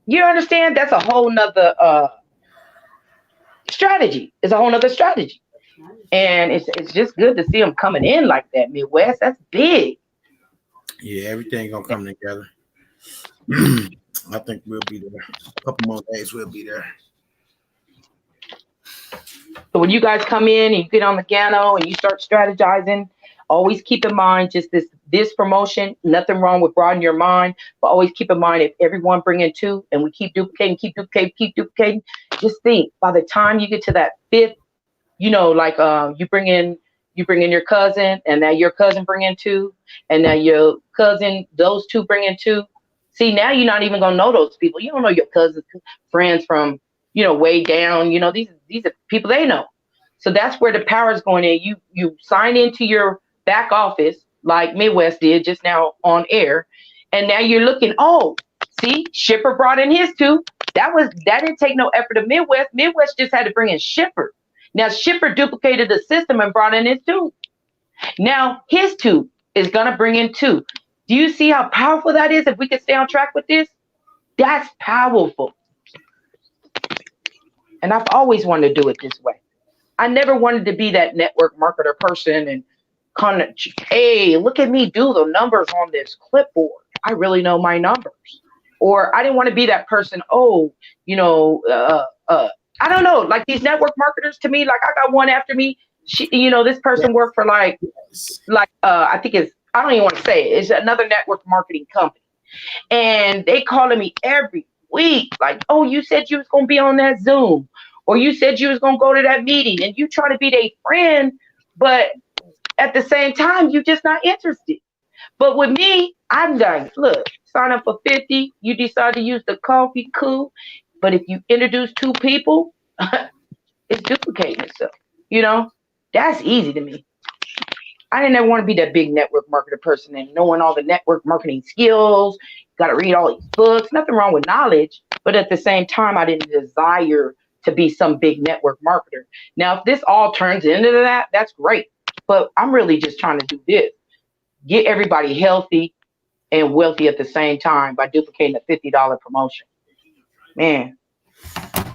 You understand? That's a whole nother strategy. It's a whole nother strategy, and it's just good to see them coming in like that. Midwest, that's big. Yeah, everything gonna come together. I think we'll be there. A couple more days, we'll be there. So when you guys come in and you get on the Gano and you start strategizing, always keep in mind just this promotion. Nothing wrong with broadening your mind, but always keep in mind if everyone bring in two and we keep duplicating. Just think by the time you get to that fifth, like you bring in your cousin, and now your cousin bring in two, and now your cousin, those two bring in two. See, now you're not even gonna know those people. You don't know your cousin's friends from way down. These are people they know. So that's where the power is going in. You sign into your back office like Midwest did just now on air, and now you're looking. Oh, see, Shipper brought in his two. That didn't take no effort of Midwest. Midwest just had to bring in Shipper. Now Shipper duplicated the system and brought in his two. Now his two is gonna bring in two. Do you see how powerful that is? If we can stay on track with this, that's powerful. And I've always wanted to do it this way. I never wanted to be that network marketer person and kind of, hey, look at me do the numbers on this clipboard. I really know my numbers. Or I didn't want to be that person. I don't know, like these network marketers to me, like I got one after me. This person worked for I think I don't even want to say it. It's another network marketing company. And they calling me every week, like, oh, you said you was going to be on that Zoom, or you said you was going to go to that meeting, and you try to be their friend, but at the same time, you just not interested. But with me, I'm like, look, sign up for 50. You decide to use the coffee, cool. But if you introduce two people, it's duplicating itself. That's easy to me. I didn't ever want to be that big network marketer person and knowing all the network marketing skills. Got to read all these books. Nothing wrong with knowledge, but at the same time, I didn't desire to be some big network marketer. Now, if this all turns into that, that's great. But I'm really just trying to do this. Get everybody healthy and wealthy at the same time by duplicating a $50 promotion. Man.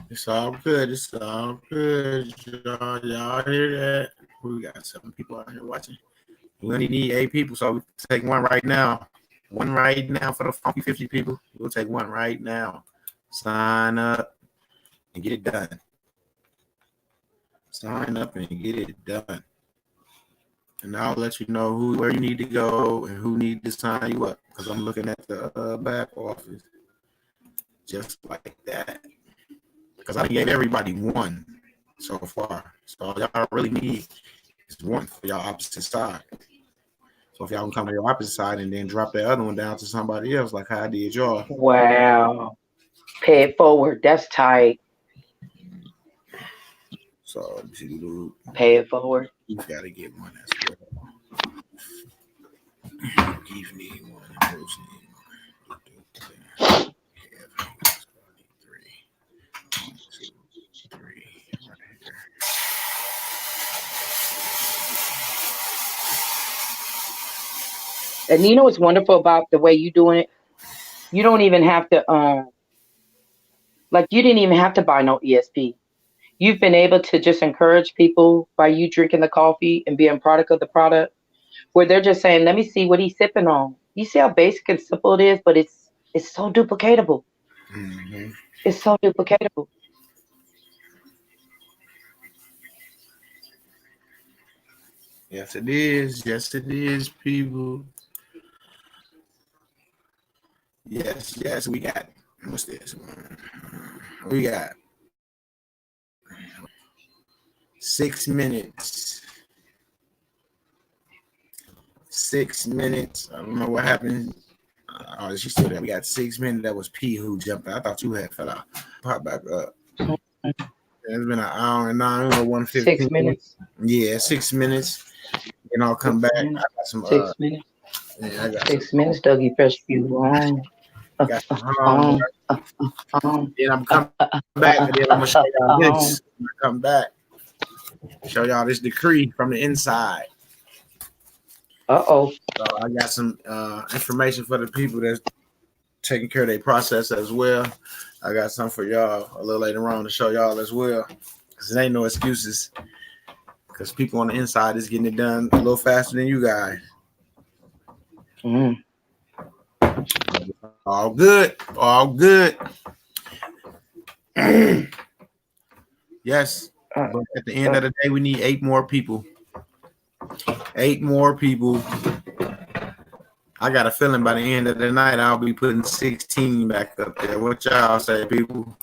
It's all good. It's all good. Y'all hear that? We got 7 people out here watching. We only need 8 people, so we take one right now. One right now for the funky 50 people. We'll take one right now. Sign up and get it done. Sign up and get it done. And I'll let you know where you need to go and who need to sign you up. Because I'm looking at the back office. Just like that. Because I gave everybody one so far. So all y'all really need is one for y'all opposite side. So if y'all can come to your opposite side and then drop that other one down to somebody else, like how I did y'all. Wow. Pay it forward. That's tight. So pay it forward. You gotta get one as well. Keith need one. Bruce need one. 3. 1, 2, 3. Right here. And what's wonderful about the way you doing it? You don't even have to you didn't even have to buy no ESP. You've been able to just encourage people by you drinking the coffee and being product of the product, where they're just saying, let me see what he's sipping on. You see how basic and simple it is, but it's so duplicatable. Mm-hmm. It's so duplicatable. Yes, it is. Yes, it is, people. Yes, we got, what's this? We got 6 minutes. 6 minutes. I don't know what happened. Oh, she still there. We got 6 minutes. That was P who jumped out. I thought you had fell out. Pop back up. It's been an hour and 9 or 1:15. 6 minutes. Yeah, 6 minutes. And I'll come back. Minutes. I got some 6 minutes. yeah, I got 6 minutes, Dougie Fresh View. got some then I'm coming back and then I'm gonna show y'all this. I'm gonna come back. Show y'all this decree from the inside. So I got some information for the people that's taking care of their process as well. I got some for y'all a little later on to show y'all as well. Because there ain't no excuses. Because people on the inside is getting it done a little faster than you guys. All good. All good. Yes. But at the end of the day, we need 8 more people. 8 more people. I got a feeling by the end of the night, I'll be putting 16 back up there. What y'all say, people?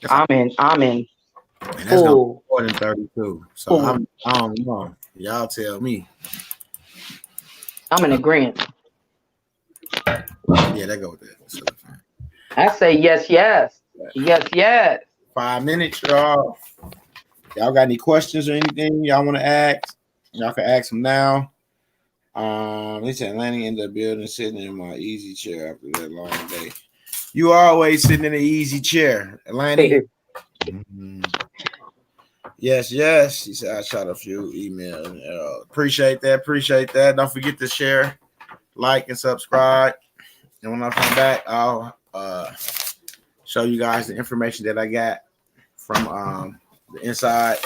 I'm in. And that's gonna be more than 32. So I don't know. Y'all tell me. I'm in agreement. Yeah, that go with that. So, I say yes, yes. Yes, yes. 5 minutes, y'all. Y'all got any questions or anything y'all want to ask? Y'all can ask them now. They said landing in the building, sitting in my easy chair after that long day. You always sitting in an easy chair, Lanny. Yes, yes. He said I shot a few emails. Appreciate that. Appreciate that. Don't forget to share, like, and subscribe. And when I come back, I'll show you guys the information that I got from the inside.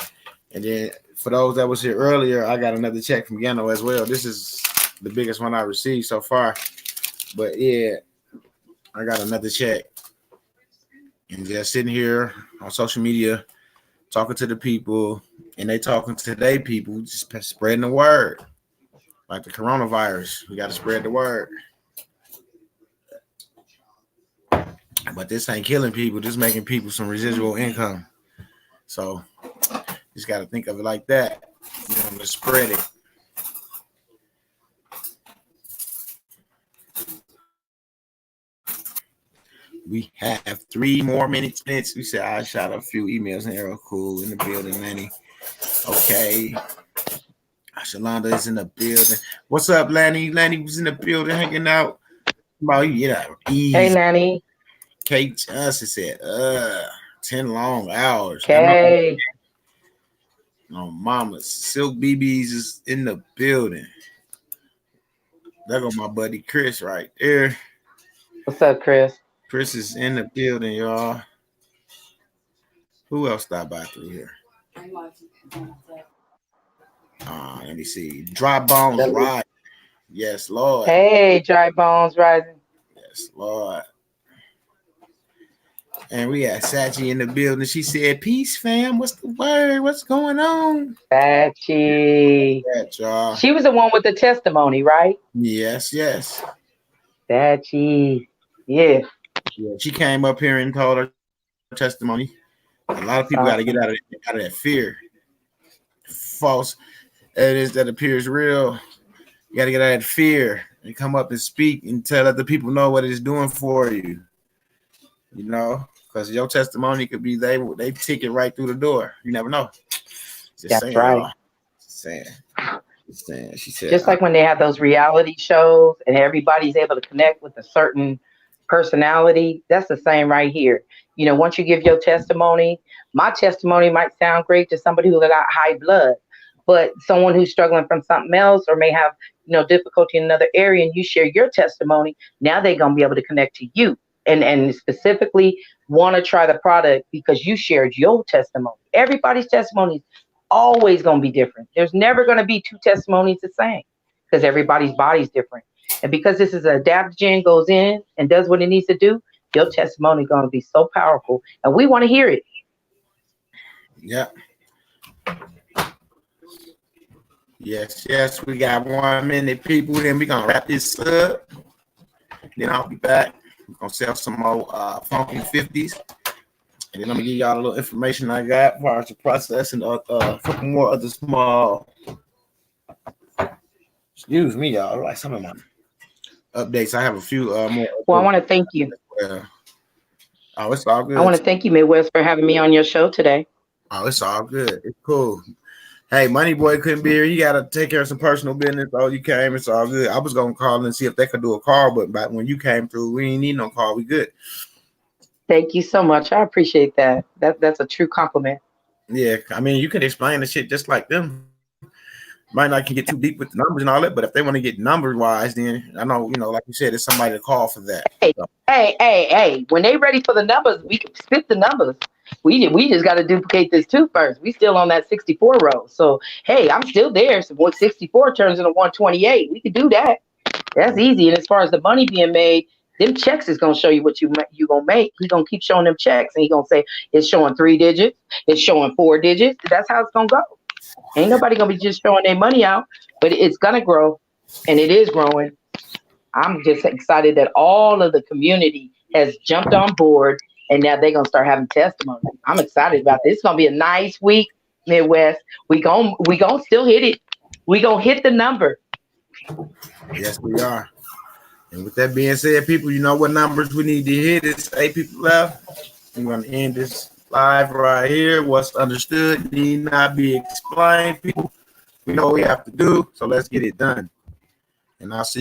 And then for those that was here earlier, I got another check from Gano as well. This is the biggest one I received so far. But yeah, I got another check. And just sitting here on social media, talking to the people, and they talking to their people, just spreading the word. Like the coronavirus, we got to spread the word. But this ain't killing people, just making people some residual income. So just got to think of it like that. You want to spread it. We have 3 more minutes. We said I shot a few emails and Arrow cool in the building, Lanny. Okay. Shalonda is in the building. What's up, Lanny? Lanny was in the building hanging out. About easy. Hey, Nanny. Kate Johnson said, 10 long hours. Okay. No, mamas. Silk BBs is in the building. There go my buddy Chris right there. What's up, Chris? Chris is in the building, y'all. Who else stopped by through here? Let me see. Dry Bones Rising. Yes, Lord. Hey, Dry Bones Rising. Yes, Lord. And we had Sachi in the building. She said, peace, fam. What's the word? What's going on? Sachi. Y'all. She was the one with the testimony, right? Yes, yes. Sachi. Yeah. She came up here and told her testimony. A lot of people got to get out of that fear. False evidence that appears real. You got to get out of that fear and come up and speak and tell other people know what it's doing for you. You know, because your testimony could be they ticket right through the door. You never know. That's saying, right. Just saying. She said, just like when they have those reality shows and everybody's able to connect with a certain personality, that's the same right here. You know, once you give your testimony, my testimony might sound great to somebody who got high blood, but someone who's struggling from something else or may have, difficulty in another area, and you share your testimony, now they're going to be able to connect to you and specifically want to try the product because you shared your testimony. Everybody's testimony is always going to be different. There's never going to be 2 testimonies the same because everybody's body's different. And because this is an adaptogen, goes in and does what it needs to do, your testimony is going to be so powerful. And we want to hear it. Yeah. Yes. We got 1 minute, people. Then we're going to wrap this up. Then I'll be back. We're going to sell some more funky 50s. And then I'm gonna give y'all a little information I got as far as the process and a couple more other small. Excuse me, y'all. Like some of my updates. I have a few more. Well, I want to thank you. Oh, it's all good. I want to thank you, Midwest, for having me on your show today. Oh, it's all good. It's cool. Hey, Money Boy couldn't be here. He got to take care of some personal business. Oh, you came. It's all good. I was going to call and see if they could do a call, but when you came through, we ain't need no call. We good. Thank you so much. I appreciate that. That's a true compliment. Yeah, I mean, you can explain the shit just like them. Might not can get too deep with the numbers and all that, but if they want to get number wise, then I know, like you said, there's somebody to call for that. Hey. When they ready for the numbers, we can spit the numbers. We just got to duplicate this too first. We still on that 64 row. So, hey, I'm still there. So, 164 turns into 128. We can do that. That's easy. And as far as the money being made, them checks is going to show you what you going to make. He's going to keep showing them checks. And he's going to say, it's showing 3 digits. It's showing 4 digits. That's how it's going to go. Ain't nobody going to be just showing their money out. But it's going to grow. And it is growing. I'm just excited that all of the community has jumped on board. And now they're going to start having testimony. I'm excited about this. It's going to be a nice week, Midwest. We gonna still hit it. We going to hit the number. Yes, we are. And with that being said, people, you know what numbers we need to hit. It's 8 people left. We're going to end this live right here. What's understood need not be explained, people. We know what we have to do, so let's get it done. And I'll see